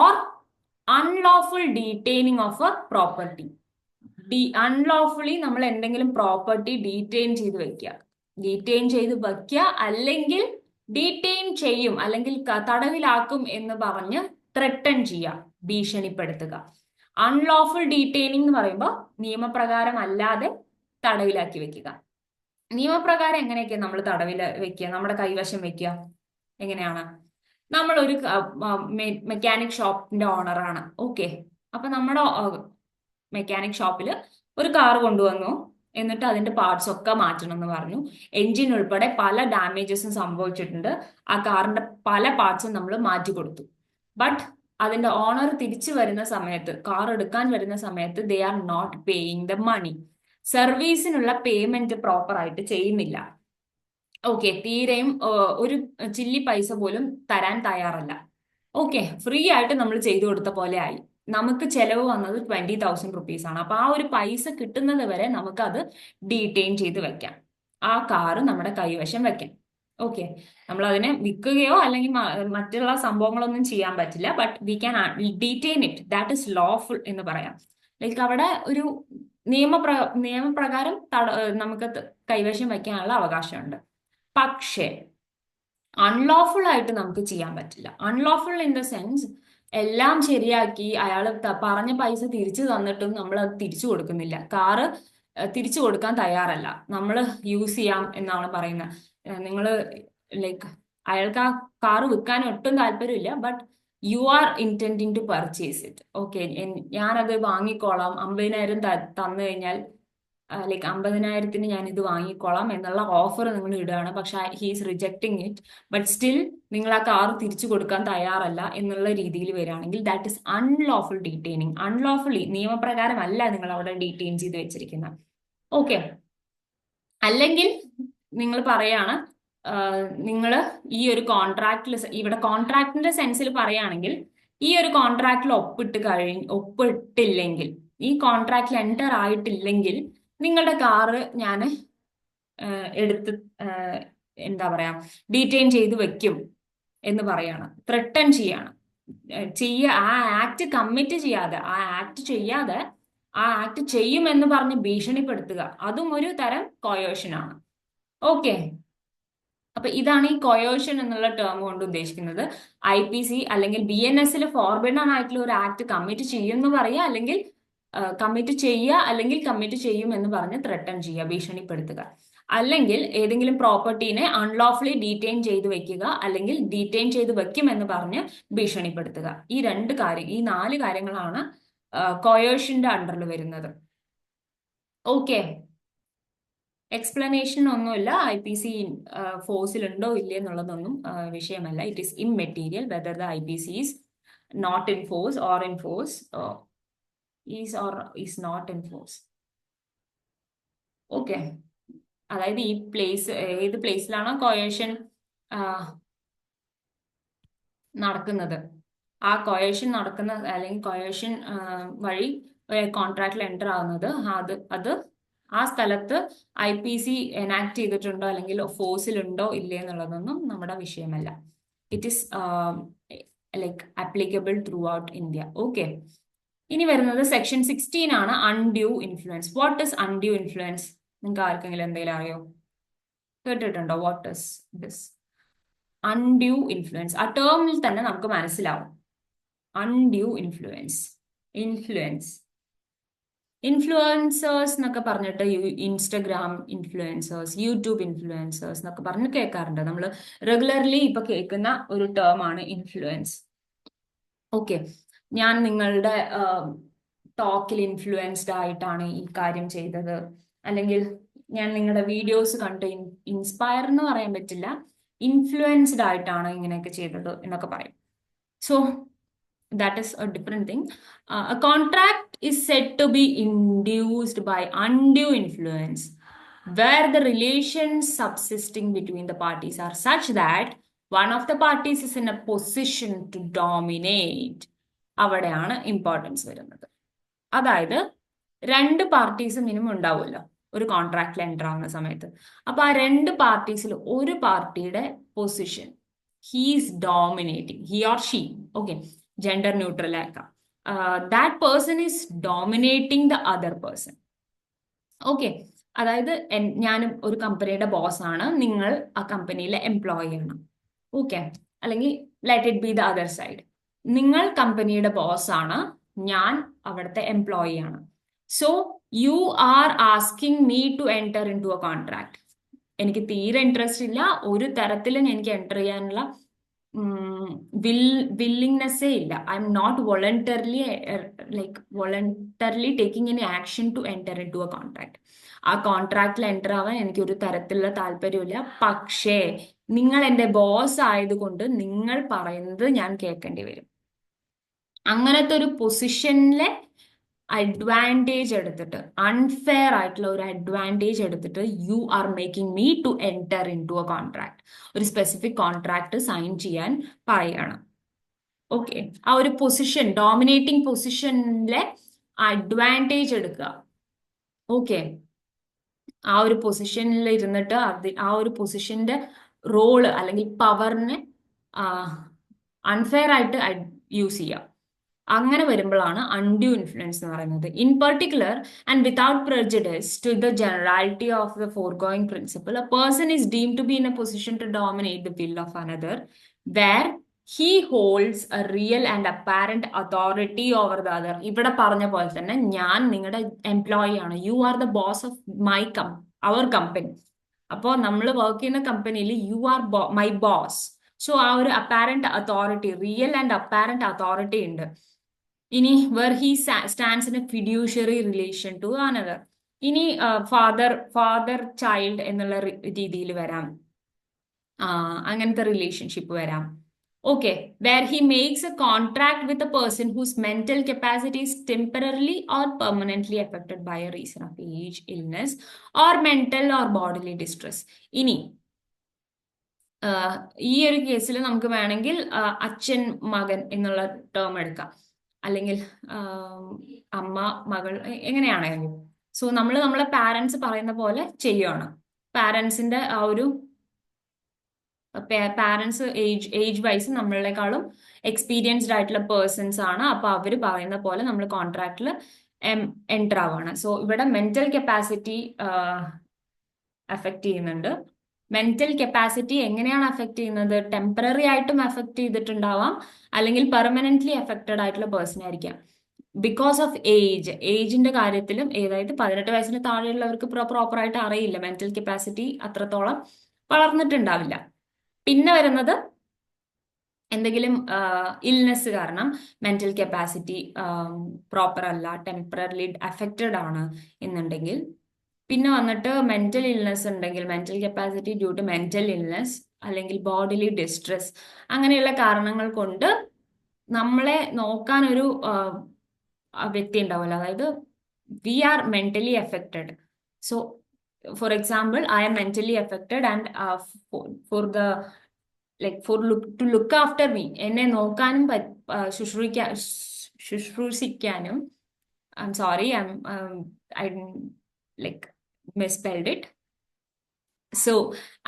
or unlawful detaining of a property. Unlawfully നമ്മൾ എന്തെങ്കിലും പ്രോപ്പർട്ടി ഡീറ്റെയിൻ ചെയ്ത് വെക്കുക, അല്ലെങ്കിൽ ഡീറ്റെയിൻ ചെയ്യും അല്ലെങ്കിൽ തടവിലാക്കും എന്ന് പറഞ്ഞ് ത്രെട്ടൻ ചെയ്യുക, ഭീഷണിപ്പെടുത്തുക. അൺലോഫുൾ ഡീറ്റെയിനിങ് എന്ന് പറയുമ്പോൾ നിയമപ്രകാരം അല്ലാതെ തടവിലാക്കി വെക്കുക. നിയമപ്രകാരം എങ്ങനെയൊക്കെയാണ് നമ്മൾ തടവിൽ വെക്കുക, നമ്മുടെ കൈവശം വെക്കുക? എങ്ങനെയാണ്? നമ്മളൊരു മെക്കാനിക് ഷോപ്പിന്റെ ഓണറാണ്. ഓക്കെ, അപ്പൊ നമ്മുടെ മെക്കാനിക് ഷോപ്പിൽ ഒരു കാർ കൊണ്ടുവന്നു, എന്നിട്ട് അതിന്റെ പാർട്സ് ഒക്കെ മാറ്റണം എന്ന് പറഞ്ഞു. എൻജിൻ ഉൾപ്പെടെ പല ഡാമേജസും സംഭവിച്ചിട്ടുണ്ട്. ആ കാറിന്റെ പല പാർട്സും നമ്മൾ മാറ്റി കൊടുത്തു. ബട്ട് അതിന്റെ ഓണർ തിരിച്ചു വരുന്ന സമയത്ത്, കാർ എടുക്കാൻ വരുന്ന സമയത്ത് they are not paying the money. സർവീസിനുള്ള പേയ്മെന്റ് പ്രോപ്പർ ആയിട്ട് ചെയ്യുന്നില്ല. ഓക്കെ, തീരെയും ഒരു ചില്ലി പൈസ പോലും തരാൻ തയ്യാറല്ല. ഓക്കെ, ഫ്രീ ആയിട്ട് നമ്മൾ ചെയ്തു കൊടുത്ത പോലെ ആയി. നമുക്ക് ചെലവ് വന്നത് 20,000 rupees ആണ്. അപ്പൊ ആ ഒരു പൈസ കിട്ടുന്നത് വരെ നമുക്ക് അത് ഡീറ്റെയിൻ ചെയ്ത് വെക്കാം, ആ കാറ് നമ്മുടെ കൈവശം വെക്കാം. ഓക്കെ, നമ്മൾ അതിനെ വിൽക്കുകയോ അല്ലെങ്കിൽ മറ്റുള്ള സംഭവങ്ങളൊന്നും ചെയ്യാൻ പറ്റില്ല. But we can detain it, that is lawful എന്ന് പറയാം. ലൈക്ക് അവിടെ ഒരു നിയമപ്രകാരം നമുക്ക് കൈവശം വെക്കാനുള്ള അവകാശമുണ്ട്. പക്ഷേ അൺലോഫുൾ ആയിട്ട് നമുക്ക് ചെയ്യാൻ പറ്റില്ല. അൺലോഫുൾ ഇൻ ദ സെൻസ്, എല്ലാം ശരിയാക്കി അയാൾ പറഞ്ഞ പൈസ തിരിച്ചു തന്നിട്ടും നമ്മൾ അത് തിരിച്ചു കൊടുക്കുന്നില്ല, കാറ് തിരിച്ചു കൊടുക്കാൻ തയ്യാറല്ല, നമ്മൾ യൂസ് ചെയ്യാം എന്നാണ് പറയുന്നത്. നിങ്ങൾ ലൈക്ക് അയാൾക്ക് ആ കാറ് വിൽക്കാൻ ഒട്ടും താല്പര്യമില്ല, but you are intending to purchase it. Okay, ഞാനത് വാങ്ങിക്കോളാം, 50,000 തന്നു കഴിഞ്ഞാൽ ലൈക്ക് 50,000-ന് ഞാൻ ഇത് വാങ്ങിക്കോളാം എന്നുള്ള ഓഫർ നിങ്ങൾ ഇടുകയാണ്. പക്ഷെ he's rejecting it, but still നിങ്ങൾ ആ കാർ തിരിച്ചു കൊടുക്കാൻ തയ്യാറല്ല എന്നുള്ള രീതിയിൽ വരികയാണെങ്കിൽ ദാറ്റ് ഇസ് അൺലോഫുൾ ഡീറ്റെയിനിങ്. അൺലോഫുള്ളി, നിയമപ്രകാരം അല്ല നിങ്ങൾ അവിടെ ഡീറ്റെയിൻ ചെയ്ത് വെച്ചിരിക്കുന്നത്. ഓക്കെ, അല്ലെങ്കിൽ നിങ്ങൾ പറയാണ്, നിങ്ങൾ ഈ ഒരു കോൺട്രാക്റ്റിൽ, ഇവിടെ കോൺട്രാക്ടിന്റെ സെൻസിൽ പറയുകയാണെങ്കിൽ, ഈ ഒരു കോൺട്രാക്റ്റിൽ ഒപ്പിട്ടില്ലെങ്കിൽ, ഈ കോൺട്രാക്റ്റിൽ എൻ്റർ ആയിട്ടില്ലെങ്കിൽ നിങ്ങളുടെ കാറ് ഞാൻ എടുത്ത് എന്താ പറയാ, ഡീറ്റെയിൻ ചെയ്ത് വെക്കും എന്ന് പറയാണ്, ത്രെട്ടൻ ചെയ്യാണ്. ആ ആക്ട് കമ്മിറ്റ് ചെയ്യാതെ, ആ ആക്ട് ചെയ്യുമെന്ന് പറഞ്ഞ് ഭീഷണിപ്പെടുത്തുക, അതും ഒരു തരം കൊയേർഷൻ ആണ്. ഓക്കെ, അപ്പൊ ഇതാണ് ഈ കൊയേർഷൻ എന്നുള്ള ടേം കൊണ്ട് ഉദ്ദേശിക്കുന്നത്. IPC അല്ലെങ്കിൽ BNS-ൽ ഫോർബിഡൻ ആയിട്ടുള്ള ഒരു ആക്ട് കമ്മിറ്റ് ചെയ്യുമെന്ന് പറയുക, അല്ലെങ്കിൽ കമ്മിറ്റ് ചെയ്യും എന്ന് പറഞ്ഞ് ത്രെട്ടൻ ചെയ്യുക, ഭീഷണിപ്പെടുത്തുക. അല്ലെങ്കിൽ ഏതെങ്കിലും പ്രോപ്പർട്ടീനെ അൺലോഫുള്ളി ഡീറ്റെയിൻ ചെയ്ത് വെക്കുക, അല്ലെങ്കിൽ ഡീറ്റെയിൻ ചെയ്ത് വെക്കുമെന്ന് പറഞ്ഞ് ഭീഷണിപ്പെടുത്തുക. ഈ 4 കാര്യങ്ങളാണ് കൊയേർഷന്റെ അണ്ടറിൽ വരുന്നത്. ഓക്കെ, എക്സ്പ്ലനേഷൻ ഒന്നുമില്ല. IPC ഫോഴ്സിലുണ്ടോ ഇല്ലേ എന്നുള്ളതൊന്നും വിഷയമല്ല. It is immaterial whether the IPC is not in force or in force, is or is not in force. Okay, അതായത് ഈ പ്ലേസ് ഏത് പ്ലേസിലാണോ കോയേഷൻ നടക്കുന്നത്, ആ കൊയേഷൻ നടക്കുന്ന അല്ലെങ്കിൽ കൊയേഷൻ വഴി കോൺട്രാക്റ്റിൽ എൻ്റർ ആവുന്നത്, അത് ആ സ്ഥലത്ത് IPC എനാക്ട് ചെയ്തിട്ടുണ്ടോ അല്ലെങ്കിൽ ഫോഴ്സിലുണ്ടോ ഇല്ലേ എന്നുള്ളതൊന്നും നമ്മുടെ വിഷയമല്ല. It is like applicable through out India. Okay, ഇനി വരുന്നത് സെക്ഷൻ 16 ആണ്, undue influence. What is undue influence? നിങ്ങൾക്ക് ആർക്കെങ്കിലും എന്തെങ്കിലും അറിയോ? കേട്ടിട്ടുണ്ടോ? What is this undue influence? ആ ടേമിൽ തന്നെ നമുക്ക് മനസ്സിലാവും. Undue influence. ഇൻഫ്ലുവൻസേഴ്സ് എന്നൊക്കെ പറഞ്ഞിട്ട് ഇൻസ്റ്റഗ്രാം ഇൻഫ്ലുവൻസേഴ്സ്, യൂട്യൂബ് ഇൻഫ്ലുവൻസേഴ്സ് എന്നൊക്കെ പറഞ്ഞ് കേൾക്കാറുണ്ട്. നമ്മൾ റെഗുലർലി ഇപ്പൊ കേൾക്കുന്ന ഒരു ടേം ആണ് ഇൻഫ്ലുവൻസ്. ഓക്കെ, ഞാൻ നിങ്ങളുടെ ടോക്കിൽ ഇൻഫ്ലുവൻസ്ഡ് ആയിട്ടാണ് ഈ കാര്യം ചെയ്തത്, അല്ലെങ്കിൽ ഞാൻ നിങ്ങളുടെ വീഡിയോസ് കണ്ട് ഇൻസ്പയർ എന്ന് പറയാൻ പറ്റില്ല, ഇൻഫ്ലുവൻസ്ഡ് ആയിട്ടാണ് ഇങ്ങനെയൊക്കെ ചെയ്തത് എന്നൊക്കെ പറയും. So that is a different thing. A contract is said to be induced by undue influence where the relations subsisting between the parties are such that one of the parties is in a position to dominate. അവിടെയാണ് ഇമ്പോർട്ടൻസ് വരുന്നത്. അതായത് രണ്ട് പാർട്ടീസ് മിനിമം ഉണ്ടാവുമല്ലോ ഒരു കോൺട്രാക്റ്റിൽ എൻ്റർ ആവുന്ന സമയത്ത്. അപ്പൊ ആ രണ്ട് പാർട്ടീസിൽ ഒരു പാർട്ടിയുടെ position, he's dominating, he or she, okay, gender neutral ആക്കാം, that person is dominating the other person. Okay, അതായത് ഞാൻ ഒരു കമ്പനിയുടെ ബോസ് ആണ്, നിങ്ങൾ ആ കമ്പനിയിലെ എംപ്ലോയി ആണ്. ഓക്കെ, അല്ലെങ്കിൽ let it be the other side, നിങ്ങൾ കമ്പനിയുടെ ബോസ് ആണ്, ഞാൻ അവിടുത്തെ എംപ്ലോയി ആണ്. So you are asking me to enter into a contract. എനിക്ക് തീരെ ഇൻട്രസ്റ്റ് ഇല്ല, ഒരു തരത്തിലും എനിക്ക് എൻറ്റർ ചെയ്യാനുള്ള വില്ലിങ്നെസ്സേ ഇല്ല. I'm not voluntarily taking any action to enter into a contract. ആ കോൺട്രാക്റ്റിൽ എൻറ്റർ ആവാൻ എനിക്ക് ഒരു തരത്തിലുള്ള താല്പര്യമില്ല. പക്ഷേ നിങ്ങൾ എൻ്റെ ബോസ് ആയതുകൊണ്ട് നിങ്ങൾ പറയുന്നത് ഞാൻ കേൾക്കേണ്ടി വരും. അങ്ങനത്തെ ഒരു പൊസിഷനിലെ അഡ്വാൻറ്റേജ് എടുത്തിട്ട്, അൺഫെയർ ആയിട്ടുള്ള ഒരു അഡ്വാൻറ്റേജ് എടുത്തിട്ട് you are making me to enter into a contract, ഒരു സ്പെസിഫിക് കോൺട്രാക്ട് സൈൻ ചെയ്യാൻ പറയുകയാണ്. ഓക്കെ, ആ ഒരു പൊസിഷൻ, ഡോമിനേറ്റിംഗ് പൊസിഷനിലെ അഡ്വാൻറ്റേജ് എടുക്കുക. ഓക്കെ, ആ ഒരു പൊസിഷനിൽ ഇരുന്നിട്ട് ആ ഒരു പൊസിഷന്റെ റോള് അല്ലെങ്കിൽ പവറിനെ അൺഫെയർ ആയിട്ട് യൂസ് ചെയ്യുക. അങ്ങനെ വരുമ്പോഴാണ് അൺഡ്യൂ ഇൻഫ്ലുവൻസ് എന്ന് പറയുന്നത്. In particular and without prejudice to the generality of the foregoing principle, a person is deemed to be in a position to dominate the will of another where he holds a real and apparent authority over the other. ഇവിടെ പറഞ്ഞ പോലെ തന്നെ ഞാൻ നിങ്ങളുടെ എംപ്ലോയി ആണ്, you are the boss of our company. അപ്പോൾ നമ്മൾ വർക്ക് ചെയ്യുന്ന കമ്പനിയിൽ you are my boss. So ആ ഒരു apparent authority, real and apparent authority ഉണ്ട്. ഇനി where he stands in a fiduciary relation to another. ഇനി ഫാദർ ചൈൽഡ് എന്നുള്ള രീതിയിൽ വരാം, അങ്ങനത്തെ റിലേഷൻഷിപ്പ് വരാം. Okay, where he makes a contract with a person whose mental capacity is temporarily or permanently affected by a reason of age, illness or mental or bodily distress. ഇനി ഈ ഒരു കേസിൽ നമുക്ക് വേണമെങ്കിൽ അച്ഛൻ മകൻ എന്നുള്ള ടേം എടുക്കാം, അല്ലെങ്കിൽ അമ്മ മകൾ, എങ്ങനെയാണെങ്കിലും. സോ നമ്മളെ പാരൻസ് പറയുന്ന പോലെ ചെയ്യുകയാണ്. പാരൻസിന്റെ ആ ഒരു പാരൻസ് ഏജ് വൈസ് നമ്മളെക്കാളും എക്സ്പീരിയൻസ്ഡ് ആയിട്ടുള്ള പേഴ്സൺസ് ആണ്. അപ്പൊ അവർ പറയുന്ന പോലെ നമ്മൾ കോൺട്രാക്റ്റിൽ എൻറ്റർ ആവുകയാണ്. സോ ഇവിടെ മെന്റൽ കപ്പാസിറ്റി അഫക്റ്റ് ചെയ്യുന്നുണ്ട്. മെന്റൽ കപ്പാസിറ്റി എങ്ങനെയാണ് അഫക്റ്റ് ചെയ്യുന്നത്? ടെമ്പററി ആയിട്ടും അഫക്റ്റ് ചെയ്തിട്ടുണ്ടാവാം, അല്ലെങ്കിൽ പെർമനന്റ്ലി അഫക്റ്റഡ് ആയിട്ടുള്ള പേഴ്സൺ ആയിരിക്കാം. ബിക്കോസ് ഓഫ് ഏജിന്റെ കാര്യത്തിലും, അതായത് 18 വയസ്സിന് താഴെയുള്ളവർക്ക് പ്രോപ്പറായിട്ട് അറിയില്ല, മെന്റൽ കപ്പാസിറ്റി അത്രത്തോളം വളർന്നിട്ടുണ്ടാവില്ല. പിന്നെ വരുന്നത് എന്തെങ്കിലും ഇൽനെസ് കാരണം മെന്റൽ കപ്പാസിറ്റി പ്രോപ്പർ അല്ല, ടെമ്പററിലി അഫക്റ്റഡ് ആണ് എന്നുണ്ടെങ്കിൽ, പിന്നെ വന്നിട്ട് മെന്റൽ ഇൽനെസ് ഉണ്ടെങ്കിൽ, mental capacity due to mental illness അല്ലെങ്കിൽ ബോഡിലി ഡിസ്ട്രെസ്, അങ്ങനെയുള്ള കാരണങ്ങൾ കൊണ്ട് നമ്മളെ നോക്കാൻ ഒരു വ്യക്തി ഉണ്ടാവില്ല. അതായത് we are mentally affected. So For example, I am mentally affected and for the like to look after me, എന്നെ നോക്കാനും ശുശ്രൂഷിക്കാനും, I'm sorry, I like misspelled it. So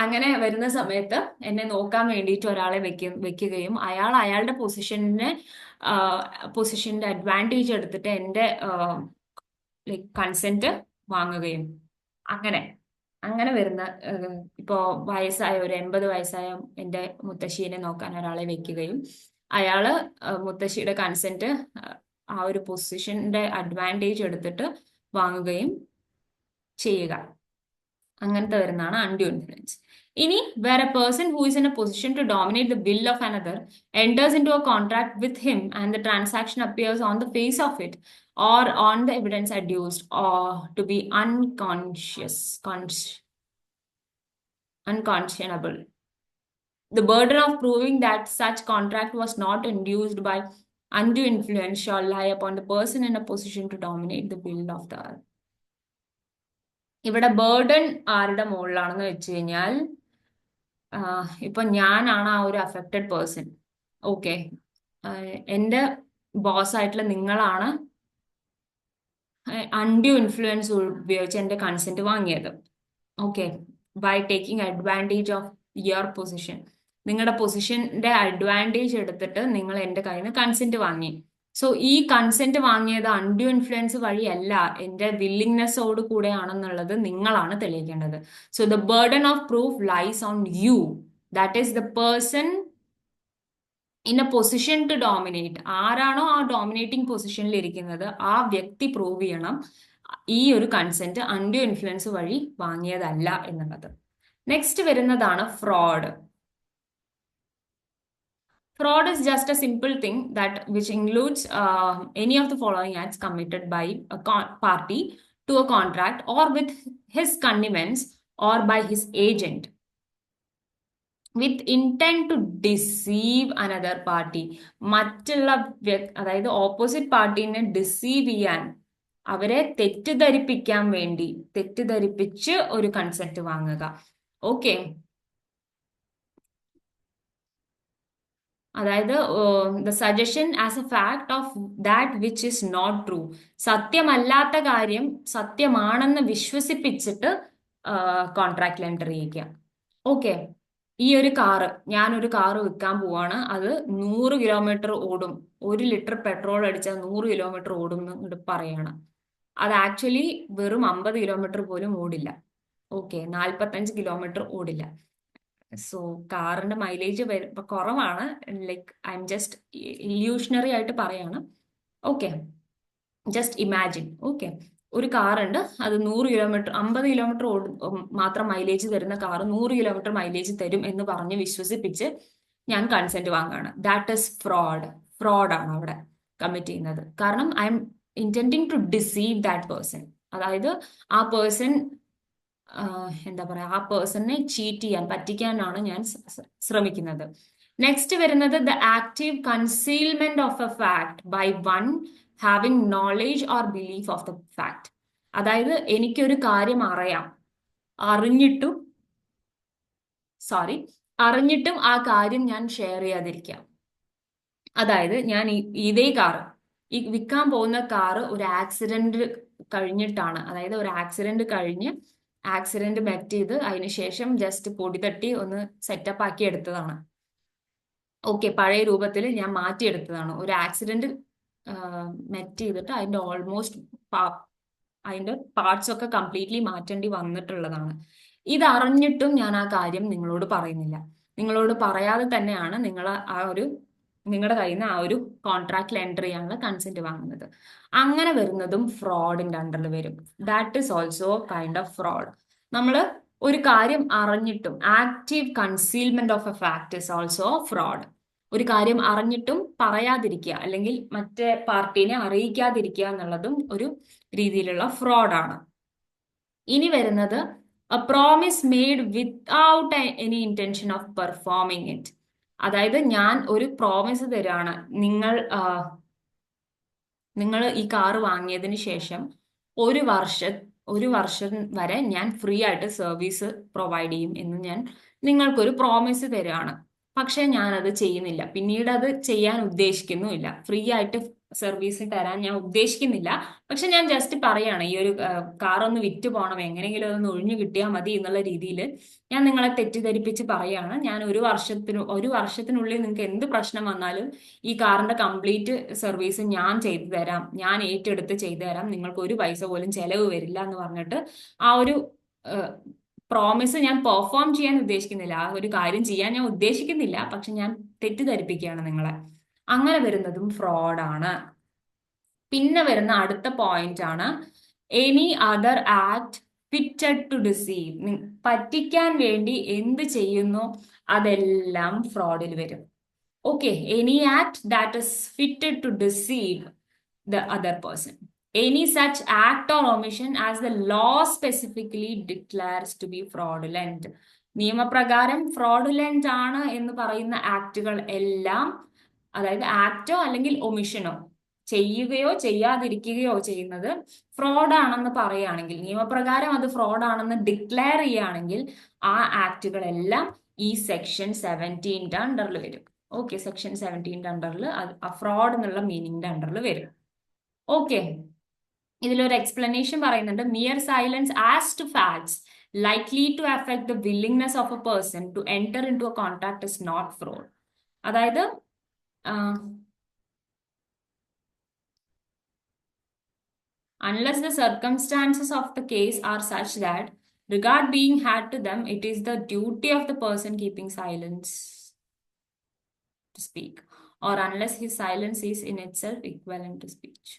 അങ്ങനെ വരുന്ന സമയത്ത് എന്നെ നോക്കാൻ വേണ്ടിയിട്ട് ഒരാളെ വെക്കുകയും അയാളുടെ പൊസിഷന്റെ അഡ്വാൻറ്റേജ് എടുത്തിട്ട് എന്റെ ലൈക്ക് കൺസെന്റ് വാങ്ങുകയും അങ്ങനെ അങ്ങനെ വരുന്ന ഇപ്പോ വയസ്സായ ഒരു 80 വയസ്സായ എന്റെ മുത്തശ്ശീനെ നോക്കാൻ ഒരാളെ വെക്കുകയും അയാള് മുത്തശ്ശിയുടെ കൺസെന്റ് ആ ഒരു പൊസിഷന്റെ അഡ്വാൻറ്റേജ് എടുത്തിട്ട് വാങ്ങുകയും ചെയ്യുക. അങ്ങനത്തെ വരുന്നതാണ് അൺഡ്യൂ ഇൻഫ്ലുവൻസ്. ഇനി വേറെ person who is in a position to dominate the will of another enters into a contract with him and the transaction appears on the face of it or on the evidence adduced or to be unconscionable. The burden of proving that such contract was not induced by undue influence shall lie upon the person in a position to dominate the will of the other. ഇവിടെ ബേർഡൻ ആരുടെ മുകളിലാണെന്ന് വെച്ച് കഴിഞ്ഞാൽ ഇപ്പൊ ഞാനാണ് ആ ഒരു അഫക്റ്റഡ് പേഴ്സൺ. ഓക്കെ, എന്റെ ബോസ് ആയിട്ടുള്ള നിങ്ങളാണ് അൺഡ്യൂ ഇൻഫ്ലുവൻസ് ഉപയോഗിച്ച് എന്റെ കൺസെന്റ് വാങ്ങിയത്. Okay, by taking advantage of your position, നിങ്ങളുടെ പൊസിഷന്റെ അഡ്വാൻറ്റേജ് എടുത്തിട്ട് നിങ്ങൾ എന്റെ കയ്യിൽ നിന്ന് കൺസെന്റ് വാങ്ങി. സോ ഈ കൺസെന്റ് വാങ്ങിയത് അൺഡ്യൂ ഇൻഫ്ലുവൻസ് വഴിയല്ല, എന്റെ വില്ലിങ്നെസ്സോട് കൂടെയാണെന്നുള്ളത് നിങ്ങളാണ് തെളിയിക്കേണ്ടത്. So the burden of proof lies on you, that is the person in a position to dominate. ആരാണോ ആ ഡോമിനേറ്റിംഗ് പൊസിഷനിൽ ഇരിക്കുന്നത് ആ വ്യക്തി പ്രൂവ് ചെയ്യണം ഈ ഒരു കൺസെന്റ് അൺഡ്യൂ ഇൻഫ്ലുവൻസ് വഴി വാങ്ങിയതല്ല എന്നുള്ളത്. നെക്സ്റ്റ് വരുന്നതാണ് fraud. Fraud is just a simple thing which includes any of the following acts committed by a party to a contract or with his connivance or by his agent with intent to deceive another party. മറ്റുള്ള അതായത് ഓപ്പോസിറ്റ് പാർട്ടീനെ ഡിസീവ് ചെയ്യാൻ, അവരെ തെറ്റിദ്ധരിപ്പിച്ച് ഒരു കൺസെന്റ് വാങ്ങുക. ഓക്കെ, അതായത് the suggestion as a fact of that which is not true. സത്യമല്ലാത്ത കാര്യം സത്യമാണെന്ന് വിശ്വസിപ്പിച്ചിട്ട് കോൺട്രാക്റ്റിൽ എൻ്റർ ചെയ്യിക്കുക. ഓക്കെ, ഞാനൊരു കാറ് വിൽക്കാൻ പോവാണ്, അത് 100 കിലോമീറ്റർ ഓടും, 1 ലിറ്റർ പെട്രോൾ അടിച്ചാൽ 100 കിലോമീറ്റർ ഓടും എന്ന് പറയാണ്. അത് ആക്ച്വലി വെറും 50 കിലോമീറ്റർ പോലും ഓടില്ല. ഓക്കെ, 45 കിലോമീറ്റർ ഓടില്ല. സോ കാറിന്റെ മൈലേജ് കുറവാണ്. Like I M just illusionary ആയിട്ട് പറയാണ്. Okay, just imagine. ഓക്കെ, ഒരു കാറുണ്ട്, അത് 100 കിലോമീറ്റർ 50 കിലോമീറ്റർ മാത്രം മൈലേജ് തരുന്ന കാർ 100 കിലോമീറ്റർ മൈലേജ് തരും എന്ന് പറഞ്ഞ് വിശ്വസിപ്പിച്ച് ഞാൻ കൺസെന്റ് വാങ്ങാണ്. ദാറ്റ് ഇസ് ഫ്രോഡാണ് അവിടെ കമ്മിറ്റ് ചെയ്യുന്നത്. കാരണം I'm intending to deceive that person. അതായത് ആ പേഴ്സൺ എന്താ പറയാ, ആ പേഴ്സണിനെ ചീറ്റ് ചെയ്യാൻ, പറ്റിക്കാനാണ് ഞാൻ ശ്രമിക്കുന്നത്. നെക്സ്റ്റ് വരുന്നത് the active concealment of a fact by one having knowledge or belief of the fact. അതായത് എനിക്കൊരു കാര്യം അറിഞ്ഞിട്ടും ആ കാര്യം ഞാൻ ഷെയർ ചെയ്യാതിരിക്കാം. അതായത് ഞാൻ ഇതേ കാറ്, ഈ വിൽക്കാൻ പോകുന്ന കാറ് ഒരു ആക്സിഡന്റ് കഴിഞ്ഞിട്ടാണ്, അതായത് ഒരു ആക്സിഡന്റ് കഴിഞ്ഞ് ആക്സിഡന്റ് മെറ്റ് ചെയ്ത് അതിനുശേഷം ജസ്റ്റ് പൊടി തട്ടി ഒന്ന് സെറ്റപ്പ് ആക്കി എടുത്തതാണ്. ഓക്കെ, പഴയ രൂപത്തിൽ ഞാൻ മാറ്റിയെടുത്തതാണ്. ഒരു ആക്സിഡന്റ് മെറ്റ് ചെയ്തിട്ട് അതിന്റെ പാർട്സ് ഒക്കെ കംപ്ലീറ്റ്ലി മാറ്റേണ്ടി വന്നിട്ടുള്ളതാണ്. ഇതറിഞ്ഞിട്ടും ഞാൻ ആ കാര്യം നിങ്ങളോട് പറയുന്നില്ല. നിങ്ങളോട് പറയാതെ തന്നെയാണ് നിങ്ങളുടെ കയ്യിൽ നിന്ന് ആ ഒരു കോൺട്രാക്റ്റിൽ എൻ്റർ ചെയ്യാനുള്ള കൺസെന്റ് വാങ്ങുന്നത്. അങ്ങനെ വരുന്നതും ഫ്രോഡിന്റെ അണ്ടറിൽ വരും. That is also kind of fraud. നമ്മൾ ഒരു കാര്യം അറിഞ്ഞിട്ടും, active concealment of a fact is also fraud. ഒരു കാര്യം അറിഞ്ഞിട്ടും പറയാതിരിക്കുക, അല്ലെങ്കിൽ മറ്റേ പാർട്ടീനെ അറിയിക്കാതിരിക്കുക എന്നുള്ളതും ഒരു രീതിയിലുള്ള ഫ്രോഡാണ്. ഇനി വരുന്നത് A promise made without any intention of performing it. അതായത് ഞാൻ ഒരു പ്രോമിസ് തരാണ്, നിങ്ങൾ ഈ കാറ് വാങ്ങിയതിന് ശേഷം 1 ഒരു വർഷം വരെ ഞാൻ ഫ്രീ ആയിട്ട് സർവീസ് പ്രൊവൈഡ് ചെയ്യും എന്ന് ഞാൻ നിങ്ങൾക്കൊരു പ്രോമിസ് തരുകയാണ്. പക്ഷെ ഞാനത് ചെയ്യുന്നില്ല, പിന്നീട് അത് ചെയ്യാൻ ഉദ്ദേശിക്കുന്നുമില്ല. ഫ്രീ ആയിട്ട് സർവീസ് തരാൻ ഞാൻ ഉദ്ദേശിക്കുന്നില്ല. പക്ഷെ ഞാൻ ജസ്റ്റ് പറയാണ്, ഈ ഒരു കാർ ഒന്ന് വിറ്റ് പോകണം, എങ്ങനെയെങ്കിലും അതൊന്ന് ഒഴിഞ്ഞു കിട്ടിയാൽ മതി എന്നുള്ള രീതിയിൽ ഞാൻ നിങ്ങളെ തെറ്റിദ്ധരിപ്പിച്ച് പറയാണ്. ഞാൻ ഒരു വർഷത്തിനുള്ളിൽ നിങ്ങൾക്ക് എന്ത് പ്രശ്നം വന്നാലും ഈ കാറിന്റെ കംപ്ലീറ്റ് സർവീസ് ഞാൻ ചെയ്തു തരാം, ഞാൻ ഏറ്റെടുത്ത് ചെയ്തു തരാം, നിങ്ങൾക്ക് ഒരു പൈസ പോലും ചെലവ് വരില്ല എന്ന് പറഞ്ഞിട്ട് ആ ഒരു പ്രോമിസ് ഞാൻ പെർഫോം ചെയ്യാൻ ഉദ്ദേശിക്കുന്നില്ല. ആ ഒരു കാര്യം ചെയ്യാൻ ഞാൻ ഉദ്ദേശിക്കുന്നില്ല, പക്ഷെ ഞാൻ തെറ്റിദ്ധരിപ്പിക്കുകയാണ് നിങ്ങളെ. അങ്ങനെ വരുന്നതും ഫ്രോഡാണ്. പിന്നെ വരുന്ന അടുത്ത പോയിന്റ് ആണ് any other act fitted to deceive. പറ്റിക്കാൻ വേണ്ടി എന്ത് ചെയ്യുന്നു അതെല്ലാം ഫ്രോഡിൽ വരും. Okay, any act that is fitted to deceive the other person. Any such act or omission as the law specifically declares to be fraudulent. നിയമപ്രകാരം ഫ്രോഡുലന്റ് ആണ് എന്ന് പറയുന്ന ആക്ടുകൾ എല്ലാം, അതായത് ആക്റ്റോ അല്ലെങ്കിൽ ഒമിഷനോ, ചെയ്യുകയോ ചെയ്യാതിരിക്കുകയോ ചെയ്യുന്നത് ഫ്രോഡാണെന്ന് പറയുകയാണെങ്കിൽ, നിയമപ്രകാരം അത് ഫ്രോഡാണെന്ന് ഡിക്ലെയർ ചെയ്യുകയാണെങ്കിൽ ആ ആക്ടുകളെല്ലാം ഈ സെക്ഷൻ 17 അണ്ടറിൽ വരും. ഓക്കെ, സെക്ഷൻ 17 അണ്ടറിൽ ഫ്രോഡ് എന്നുള്ള മീനിങ്ങിന്റെ അണ്ടറിൽ വരും. ഓക്കെ, ഇതിലൊരു എക്സ്പ്ലനേഷൻ പറയുന്നുണ്ട്. Mere silence as to facts likely to affect the willingness of a person to enter into a contract is not fraud. അതായത് unless the circumstances of the case are such that regard being had to them, it is the duty of the person keeping silence to speak, or unless his silence is in itself equivalent to speech.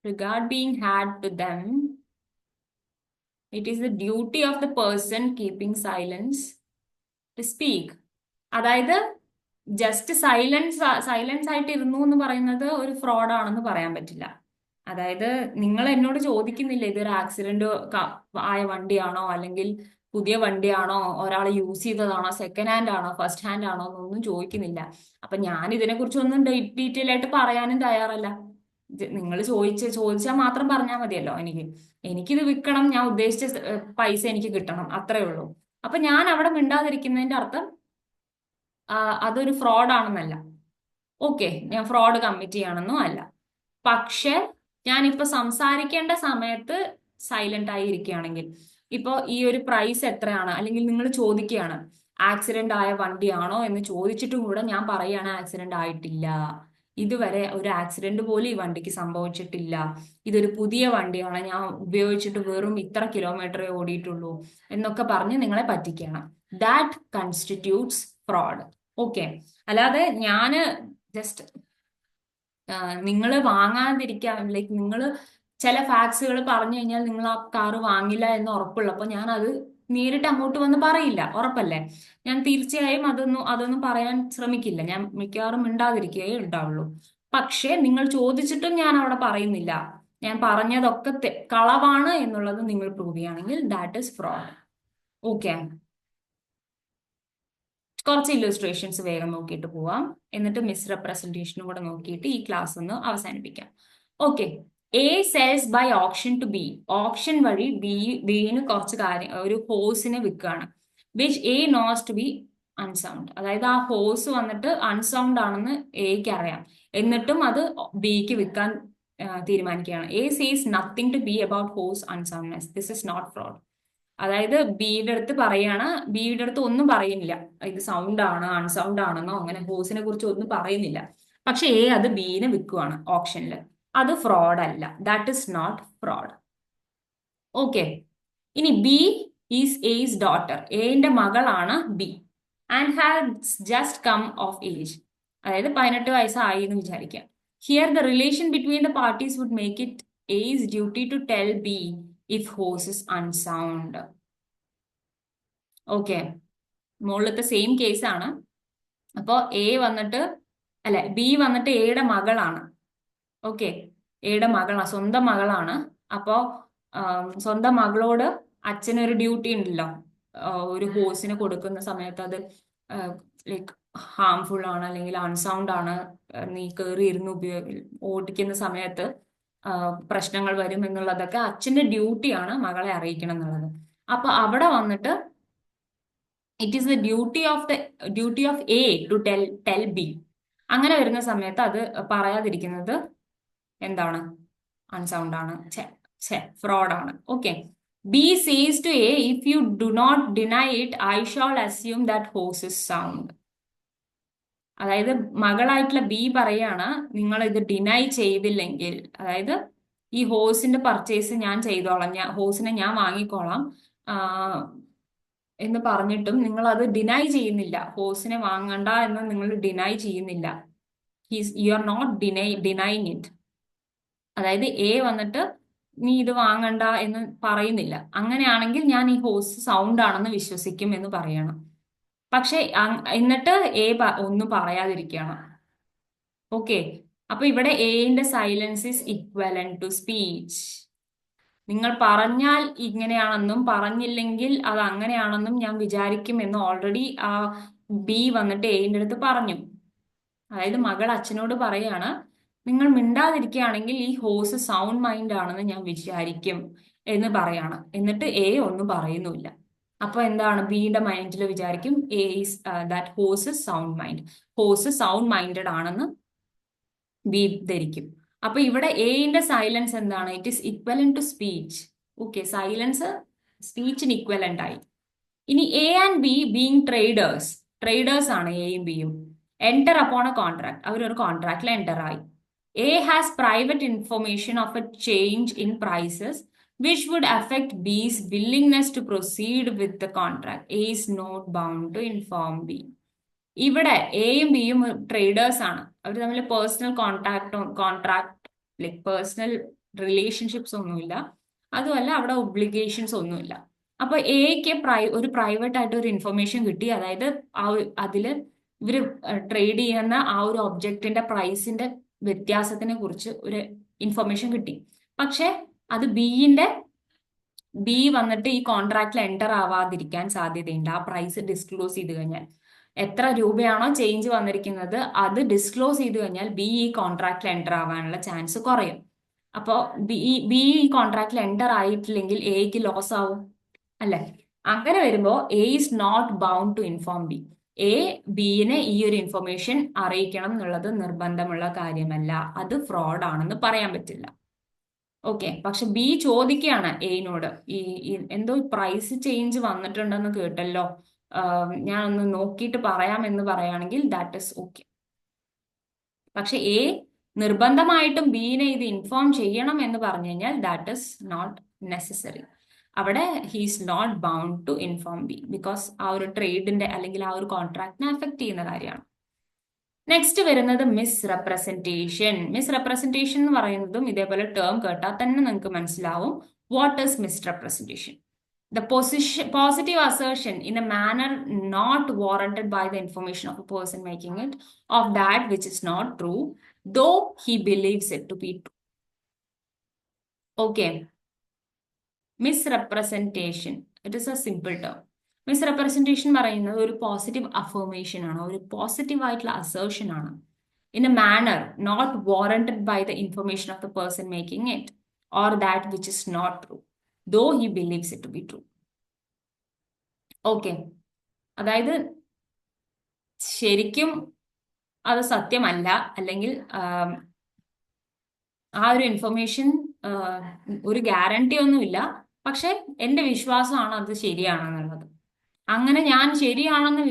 Regard being had to them, it is the duty of the person keeping silence to speak. അതായത് ജസ്റ്റ് സൈലൻസ് ആയിട്ട് ഇരുന്നു എന്ന് പറയുന്നത് ഒരു ഫ്രോഡാണെന്ന് പറയാൻ പറ്റില്ല. അതായത് നിങ്ങൾ എന്നോട് ചോദിക്കുന്നില്ല ഇതൊരു ആക്സിഡന്റ് ആയ വണ്ടിയാണോ, അല്ലെങ്കിൽ പുതിയ വണ്ടിയാണോ, ഒരാൾ യൂസ് ചെയ്തതാണോ, സെക്കൻഡ് ഹാൻഡ് ആണോ, ഫസ്റ്റ് ഹാൻഡ് ആണോ എന്നൊന്നും ചോദിക്കുന്നില്ല. അപ്പൊ ഞാൻ ഇതിനെ കുറിച്ചൊന്നും ഡീറ്റെയിൽ ആയിട്ട് പറയാനും തയ്യാറല്ല. നിങ്ങൾ ചോദിച്ചാൽ മാത്രം പറഞ്ഞാൽ മതിയല്ലോ. എനിക്കിത് വിൽക്കണം, ഞാൻ ഉദ്ദേശിച്ച പൈസ എനിക്ക് കിട്ടണം, അത്രേ ഉള്ളൂ. അപ്പൊ ഞാൻ അവിടെ മിണ്ടാതിരിക്കുന്നതിന്റെ അർത്ഥം അതൊരു ഫ്രോഡാണെന്നല്ല. ഓക്കെ, ഞാൻ ഫ്രോഡ് കമ്മിറ്റ് ചെയ്യണമെന്നും അല്ല. പക്ഷെ ഞാനിപ്പോ സംസാരിക്കേണ്ട സമയത്ത് സൈലന്റ് ആയി ഇരിക്കുകയാണെങ്കിൽ, ഇപ്പോ ഈ ഒരു പ്രൈസ് എത്രയാണ്, അല്ലെങ്കിൽ നിങ്ങൾ ചോദിക്കുകയാണ് ആക്സിഡന്റ് ആയ വണ്ടിയാണോ എന്ന് ചോദിച്ചിട്ടും കൂടെ ഞാൻ പറയുകയാണ് ആക്സിഡന്റ് ആയിട്ടില്ല, ഇതുവരെ ഒരു ആക്സിഡന്റ് പോലും ഈ വണ്ടിക്ക് സംഭവിച്ചിട്ടില്ല, ഇതൊരു പുതിയ വണ്ടിയാണ്, ഞാൻ ഉപയോഗിച്ചിട്ട് വെറും ഇത്ര കിലോമീറ്ററേ ഓടിയിട്ടുള്ളൂ എന്നൊക്കെ പറഞ്ഞ് നിങ്ങളെ പറ്റിക്കണം. That constitutes fraud. ഓക്കെ, അല്ലാതെ ഞാന് ജസ്റ്റ് നിങ്ങൾ വാങ്ങാതിരിക്കാൻ, ലൈക്ക് നിങ്ങൾ ചില ഫാക്ട്സുകൾ പറഞ്ഞു കഴിഞ്ഞാൽ നിങ്ങൾ ആ കാറ് വാങ്ങില്ല എന്ന് ഉറപ്പുള്ളപ്പോൾ ഞാൻ അത് നേരിട്ട് അങ്ങോട്ട് വന്ന് പറയില്ല, ഉറപ്പല്ലേ? ഞാൻ തീർച്ചയായും അതൊന്നും പറയാൻ ശ്രമിക്കില്ല. ഞാൻ മിക്കവാറും മിണ്ടാതിരിക്കുകയേ ഉണ്ടാവുള്ളൂ. പക്ഷെ നിങ്ങൾ ചോദിച്ചിട്ടും ഞാൻ അവിടെ പറയുന്നില്ല, ഞാൻ പറഞ്ഞതൊക്കെ കളവാണ് എന്നുള്ളത് നിങ്ങൾ പ്രൂവ് ചെയ്യുകയാണെങ്കിൽ ദാറ്റ് ഇസ് ഫ്രോഡ്. ഓക്കെ, കുറച്ച് ഇല്ലുസ്ട്രേഷൻസ് വേഗം നോക്കിയിട്ട് പോവാം, എന്നിട്ട് മിസ്റെപ്രസെന്റേഷനും കൂടെ നോക്കിയിട്ട് ഈ ക്ലാസ് ഒന്ന് അവസാനിപ്പിക്കാം. Okay, a sells by option to B. Option വഴി ബിന് കുറച്ച് ഒരു ഹോസിനെ വിൽക്കുകയാണ്. Which A knows to be unsound. അതായത് ആ ഹോസ് വന്നിട്ട് അൺസൗണ്ട് ആണെന്ന് എക്ക് അറിയാം, എന്നിട്ടും അത് ബിക്ക് വിൽക്കാൻ തീരുമാനിക്കുകയാണ്. A says nothing to B about horse unsoundness. This is not fraud. അതായത് ബിയുടെ അടുത്ത് പറയാണ്, ബിയുടെ അടുത്ത് ഒന്നും പറയുന്നില്ല, ഇത് സൗണ്ട് ആണ് അൺസൗണ്ട് ആണെന്നോ അങ്ങനെ ഹോസിനെ കുറിച്ച് ഒന്നും പറയുന്നില്ല. പക്ഷെ എ അത് ബിനെ വിൽക്കുവാണ് ഓപ്ഷനിൽ. അത് ഫ്രോഡ് അല്ല, that is not fraud. Okay, ഇനി ബി ഈസ് എസ് ഡോട്ടർ. എന്റെ മകളാണ് B and has just come of age. അതായത് 18 വയസ്സായി എന്ന് വിചാരിക്കാം. Here the relation between the parties would make it A's duty to tell B if horse is unsound. Okay, മുകളിലത്തെ സെയിം കേസ് ആണ്. അപ്പോ എ വന്നിട്ട് ബി വന്നിട്ട് എയുടെ മകളാണ്. ഓക്കെ, എയുടെ മകളാണ്, സ്വന്തം മകളാണ്. അപ്പോ സ്വന്തം മകളോട് അച്ഛനൊരു ഡ്യൂട്ടി ഉണ്ടല്ലോ, ഒരു ഹോസിന് കൊടുക്കുന്ന സമയത്ത് അത് ലൈക്ക് ഹാംഫുൾ ആണ് അല്ലെങ്കിൽ അൺസൗണ്ട് ആണ്, നീ കയറി ഇരുന്ന് ഓടിക്കുന്ന സമയത്ത് പ്രശ്നങ്ങൾ വരും എന്നുള്ളതൊക്കെ അച്ഛന്റെ ഡ്യൂട്ടിയാണ് മകളെ അറിയിക്കണം എന്നുള്ളത്. അപ്പൊ അവിടെ വന്നിട്ട് it is the duty of A to tell B. അങ്ങനെ വരുന്ന സമയത്ത് അത് പറയാതിരിക്കുന്നത് എന്താണ്? അൺസൗണ്ട് ആണ്, ഫ്രോഡ് ആണ്. Okay. B says to A, if you do not deny it I shall assume that horse is sound. അതായത് മകളായിട്ടുള്ള ബി പറയാണ്, നിങ്ങൾ ഇത് ഡിനൈ ചെയ്തില്ലെങ്കിൽ, അതായത് ഈ ഹോസിന്റെ പർച്ചേസ് ഞാൻ ചെയ്തോളാം, ഹോസിനെ ഞാൻ വാങ്ങിക്കോളാം എന്ന് പറഞ്ഞിട്ടും നിങ്ങൾ അത് ഡിനൈ ചെയ്യുന്നില്ല, ഹോസിനെ വാങ്ങണ്ട എന്ന് നിങ്ങൾ ഡിനൈ ചെയ്യുന്നില്ല. You are not denying it. അതായത് എ വന്നിട്ട് നീ ഇത് വാങ്ങണ്ട എന്ന് പറയുന്നില്ല. അങ്ങനെയാണെങ്കിൽ ഞാൻ ഈ ഹോസ് സൗണ്ട് ആണെന്ന് വിശ്വസിക്കും എന്ന് പറയണം. പക്ഷെ എന്നിട്ട് എ ഒന്നും പറയാതിരിക്കണം. ഓക്കെ. അപ്പൊ ഇവിടെ എന്റെ silence is equivalent to speech. നിങ്ങൾ പറഞ്ഞാൽ ഇങ്ങനെയാണെന്നും പറഞ്ഞില്ലെങ്കിൽ അത് അങ്ങനെയാണെന്നും ഞാൻ വിചാരിക്കുമെന്ന് ഓൾറെഡി ആ ബി വന്നിട്ട് എന്റെ അടുത്ത് പറഞ്ഞു. അതായത് മകൾ അച്ഛനോട് പറയാണ്, നിങ്ങൾ മിണ്ടാതിരിക്കുകയാണെങ്കിൽ ഈ ഹോസ് സൗണ്ട് മൈൻഡ് ആണെന്ന് ഞാൻ വിചാരിക്കും എന്ന് പറയാണ്. എന്നിട്ട് എ ഒന്നും പറയുന്നില്ല. അപ്പൊ എന്താണ്? ബിയുടെ മൈൻഡിൽ വിചാരിക്കും A is that horse sound mind, horse sound minded ആണെന്ന് ബി ധരിക്കും. അപ്പൊ ഇവിടെ എന്റെ സൈലൻസ് എന്താണ്? It is equivalent to speech. Okay, silence സ്പീച്ചിന് ഇക്വലന്റ് ആയി. ഇനി A and B being traders ആണ് എയും ബിയും. എൻറ്റർ അപ്പോൺ എ കോൺട്രാക്ട്, അവരൊരു കോൺട്രാക്റ്റിൽ എൻറ്റർ ആയി. A has private information of a change in prices which would affect B's willingness to proceed with the contract. A is not bound to inform B. ഇവിടെ എയും ബിയും ട്രേഡേഴ്സ് ആണ്. അവർ തമ്മിൽ personal contract like personal relationships ഒന്നുമില്ല. അതുമല്ല അവിടെ ഒബ്ലിഗേഷൻസ് ഒന്നുമില്ല. അപ്പൊ എക്ക് ഒരു പ്രൈവറ്റ് ആയിട്ട് ഒരു ഇൻഫർമേഷൻ കിട്ടി. അതായത് അതില് ഇവര് ട്രേഡ് ചെയ്യുന്ന ആ ഒരു ഒബ്ജക്റ്റിന്റെ പ്രൈസിന്റെ വ്യത്യാസത്തിനെ കുറിച്ച് ഒരു ഇൻഫർമേഷൻ കിട്ടി. പക്ഷെ അത് ബി വന്നിട്ട് ഈ കോൺട്രാക്റ്റിൽ എൻറ്റർ ആവാതിരിക്കാൻ സാധ്യതയുണ്ട്. ആ പ്രൈസ് ഡിസ്ക്ലോസ് ചെയ്ത് കഴിഞ്ഞാൽ, എത്ര രൂപയാണോ ചേഞ്ച് വന്നിരിക്കുന്നത് അത് ഡിസ്ക്ലോസ് ചെയ്ത് കഴിഞ്ഞാൽ ബി ഈ കോൺട്രാക്റ്റിൽ എൻറ്റർ ആവാനുള്ള ചാൻസ് കുറയും. അപ്പോൾ ബി ഈ കോൺട്രാക്റ്റിൽ എൻറ്റർ ആയിട്ടില്ലെങ്കിൽ എക്ക് ലോസ് ആവും അല്ലെ? അങ്ങനെ വരുമ്പോൾ A is not bound to inform B. A ബിനെ ഈ ഒരു ഇൻഫർമേഷൻ അറിയിക്കണം എന്നുള്ളത് നിർബന്ധമുള്ള കാര്യമല്ല. അത് ഫ്രോഡ് ആണെന്ന് പറയാൻ പറ്റില്ല. ഓക്കെ. പക്ഷെ ബി ചോദിക്കുകയാണ് എനോട്, എന്തോ പ്രൈസ് ചേഞ്ച് വന്നിട്ടുണ്ടെന്ന് കേട്ടല്ലോ, ഞാൻ ഒന്ന് നോക്കിയിട്ട് പറയാം എന്ന് പറയുകയാണെങ്കിൽ ദാറ്റ് ഇസ് ഓക്കെ. പക്ഷെ എ നിർബന്ധമായിട്ടും ബിനെ ഇത് ഇൻഫോം ചെയ്യണം എന്ന് പറഞ്ഞു കഴിഞ്ഞാൽ ദാറ്റ് ഇസ് നോട്ട് നെസസറി. അവിടെ he's not bound to inform B, because ആ ഒരു ട്രേഡിന്റെ അല്ലെങ്കിൽ ആ ഒരു കോൺട്രാക്ടിനെ അഫക്ട് ചെയ്യുന്ന കാര്യമാണ്. നെക്സ്റ്റ് വരുന്നത് മിസ്റെപ്രസെന്റേഷൻ. മിസ്റെപ്രസെന്റേഷൻ എന്ന് പറയുന്നതും ഇതേപോലെ ടേം കേട്ടാൽ തന്നെ നിങ്ങൾക്ക് മനസ്സിലാവും. What is misrepresentation? The positive assertion in a manner not warranted by the information of a person making it of that which is not true, though he believes it to be true. Okay. Misrepresentation. It is a simple term. Misrepresentation പറയുന്നത് ഒരു പോസിറ്റീവ് അഫർമേഷൻ ആണ്, ഒരു പോസിറ്റീവ് ആയിട്ടുള്ള അസേർഷൻ ആണ്. In a manner not warranted by the information of the person making it or that which is not true though he believes it to be true. Okay. അതായത് ശരിക്കും അത് സത്യമല്ല, അല്ലെങ്കിൽ ആ ഒരു ഇൻഫർമേഷൻ ഒരു ഗ്യാരണ്ടി ഒന്നുമില്ല, പക്ഷെ എന്റെ വിശ്വാസമാണ് അത് ശരിയാണെന്നുള്ളത്. അങ്ങനെ ഞാൻ ശരിയാണെന്ന്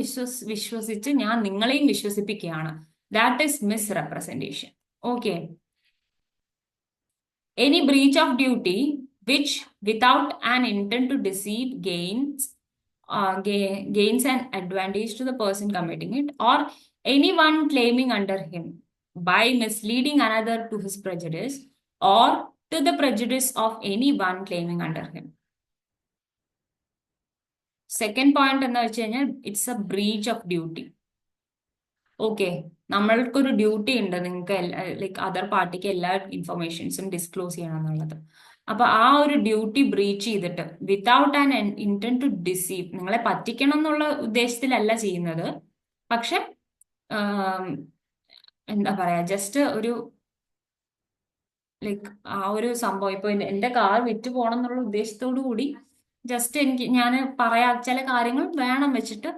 വിശ്വസിച്ച് ഞാൻ നിങ്ങളെയും വിശ്വസിപ്പിക്കുകയാണ്. That is misrepresentation. Okay. Any breach of duty which without an intent to deceive gains an advantage to the person committing it or anyone claiming under him by misleading another to his prejudice or to the prejudice of anyone claiming under him. Second point എന്താ വെച്ച് കഴിഞ്ഞാൽ it's a breach of duty. Okay, നമ്മൾക്കൊരു ഡ്യൂട്ടി ഉണ്ട്, നിങ്ങൾക്ക് ലൈക്ക് അതർ പാർട്ടിക്ക് എല്ലാ ഇൻഫർമേഷൻസും ഡിസ്ക്ലോസ് ചെയ്യണം എന്നുള്ളത്. അപ്പൊ ആ ഒരു ഡ്യൂട്ടി ബ്രീച്ച് ചെയ്തിട്ട് without an intent to deceive, നിങ്ങളെ പറ്റിക്കണം എന്നുള്ള ഉദ്ദേശത്തിലല്ല ചെയ്യുന്നത്, പക്ഷെ ആം, എന്താ പറയാ, ജസ്റ്റ് ഒരു ലൈക്ക് ആ ഒരു സംഭവം ഇപ്പൊ എന്റെ കാർ വിറ്റ് പോകണം എന്നുള്ള ഉദ്ദേശത്തോടു കൂടി ജസ്റ്റ് ഞാൻ പറയാ ചില കാര്യങ്ങൾ വേണം വെച്ചിട്ട്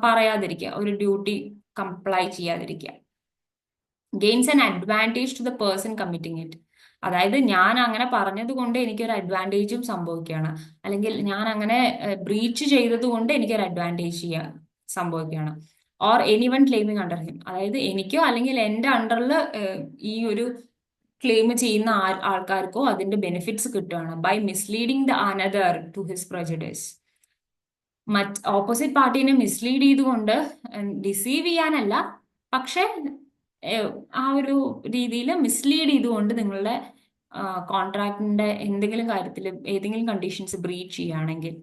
പറയാതിരിക്കുക, ഒരു ഡ്യൂട്ടി കംപ്ലൈ ചെയ്യാതിരിക്കുക. Gains an advantage to the person committing it. അതായത് ഞാൻ അങ്ങനെ പറഞ്ഞത് കൊണ്ട് എനിക്കൊരു അഡ്വാൻറ്റേജും സംഭവിക്കുകയാണ്, അല്ലെങ്കിൽ ഞാൻ അങ്ങനെ ബ്രീച്ച് ചെയ്തത് കൊണ്ട് എനിക്കൊരു അഡ്വാൻറ്റേജ് സംഭവിക്കുകയാണ്. Or any one claiming under him, അതായത് എനിക്കോ അല്ലെങ്കിൽ എന്റെ അണ്ടറിൽ ഈ ഒരു ക്ലെയിം ചെയ്യുന്ന ആൾക്കാർക്കോ അതിന്റെ ബെനിഫിറ്റ്സ് കിട്ടുകയാണ് by misleading the another to his prejudice. Opposite പാർട്ടീനെ മിസ്ലീഡ് ചെയ്തുകൊണ്ട് ഡിസീവ് ചെയ്യാനല്ല, പക്ഷെ ആ ഒരു രീതിയിൽ മിസ്ലീഡ് ചെയ്തുകൊണ്ട് നിങ്ങളുടെ കോൺട്രാക്ടിന്റെ എന്തെങ്കിലും കാര്യത്തിൽ ഏതെങ്കിലും കണ്ടീഷൻസ് ബ്രീച്ച് ചെയ്യുകയാണെങ്കിൽ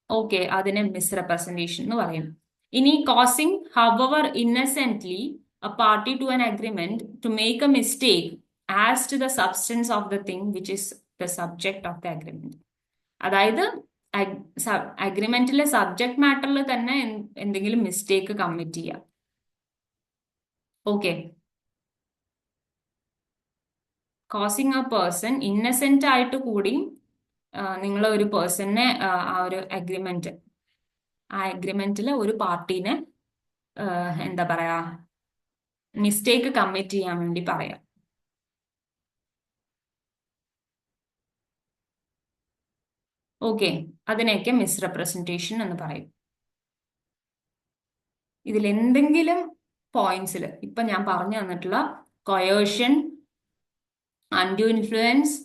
ഓക്കെ, അതിനെ മിസ്റെപ്രസെന്റേഷൻ എന്ന് പറയും. ഇനി causing however innocently a party to an agreement to make a mistake as to the substance of the thing which is the subject of the agreement. അതായത് അഗ്രിമെന്റിലെ സബ്ജക്ട് മാറ്ററിൽ തന്നെ എന്തെങ്കിലും മിസ്റ്റേക്ക് കമ്മിറ്റ് ചെയ്യാം. Okay, causing A person Innocent ആയിട്ട് കൂടി നിങ്ങൾ ഒരു പേഴ്സണിനെ ആ ഒരു അഗ്രിമെന്റിൽ ഒരു പാർട്ടീനെ എന്താ പറയാ മിസ്റ്റേക്ക് കമ്മിറ്റ് ചെയ്യാൻ വേണ്ടി പറയാം. ഓക്കെ, അതിനെയൊക്കെ മിസ്റെപ്രസെന്റേഷൻ എന്ന് പറയും. ഇതിൽ എന്തെങ്കിലും പോയിന്റ്സിൽ ഇപ്പൊ ഞാൻ പറഞ്ഞു തന്നിട്ടുള്ള കൊയേർഷൻ, അൺഡ്യൂ ഇൻഫ്ലുവൻസ്,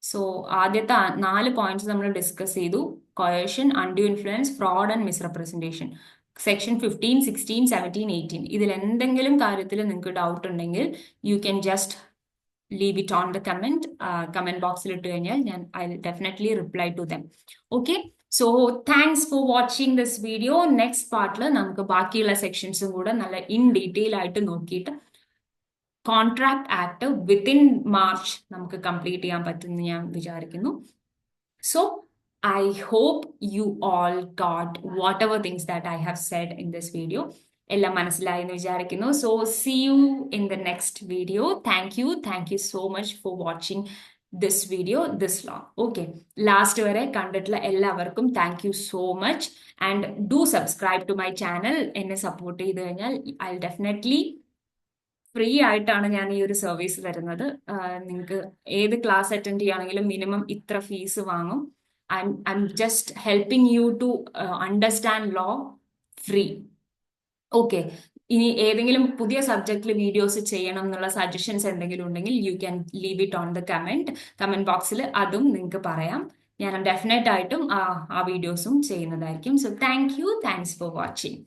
സോ ആദ്യത്തെ 4 പോയിന്റ്സ് നമ്മൾ ഡിസ്കസ് ചെയ്തു: coercion, undue influence, fraud and misrepresentation. Section 15, 16, 17, 18 ഇതിൽ എന്തെങ്കിലും കാര്യത്തിൽ നിങ്ങൾക്ക് ഡൗട്ട് ഉണ്ടെങ്കിൽ you can just leave it on the comment ബോക്സിൽ ഇട്ട് കഴിഞ്ഞാൽ I definitely reply to them. Okay, so thanks for watching this video. Next പാർട്ടിൽ നമുക്ക് ബാക്കിയുള്ള സെക്ഷൻസും കൂടെ നല്ല ഇൻ ഡീറ്റെയിൽ ആയിട്ട് നോക്കിയിട്ട് കോൺട്രാക്ട് ആക്ട് വിത്തിൻ മാർച്ച് നമുക്ക് കംപ്ലീറ്റ് ചെയ്യാൻ പറ്റുമെന്ന് ഞാൻ വിചാരിക്കുന്നു. So I hope you all got whatever things that I have said in this video. എല്ലാം മനസ്സിലായി എന്ന് വിചാരിക്കുന്നു. So see you in the next video. Thank you so much for watching this video this long. Okay, last വരെ കണ്ടിട്ടുള്ള എല്ലാവർക്കും thank you so much and do subscribe to my channel. എന്നെ സപ്പോർട്ട് ചെയ്ത് കഴിഞ്ഞാൽ I'll definitely ഫ്രീ ആയിട്ടാണ് ഞാൻ ഈ ഒരു സർവീസ് തരുന്നത്. നിങ്ങൾക്ക് ഏത് ക്ലാസ് അറ്റൻഡ് ചെയ്യുകയാണെങ്കിലും മിനിമം ഇത്ര ഫീസ് വാങ്ങും. I'm just helping you to understand law free. Okay, ഇനി ഏതെങ്കിലും പുതിയ സബ്ജക്റ്റിൽ വീഡിയോസ് ചെയ്യണം എന്നുള്ള സജഷൻസ് എന്തെങ്കിലും ഉണ്ടെങ്കിൽ you can leave it on the comment ബോക്സിൽ, അതും നിങ്ങൾക്ക് പറയാം. ഞാൻ ഡെഫിനറ്റ് ആയിട്ടും ആ വീഡിയോസും ചെയ്യുന്നതായിരിക്കും. So thanks for watching.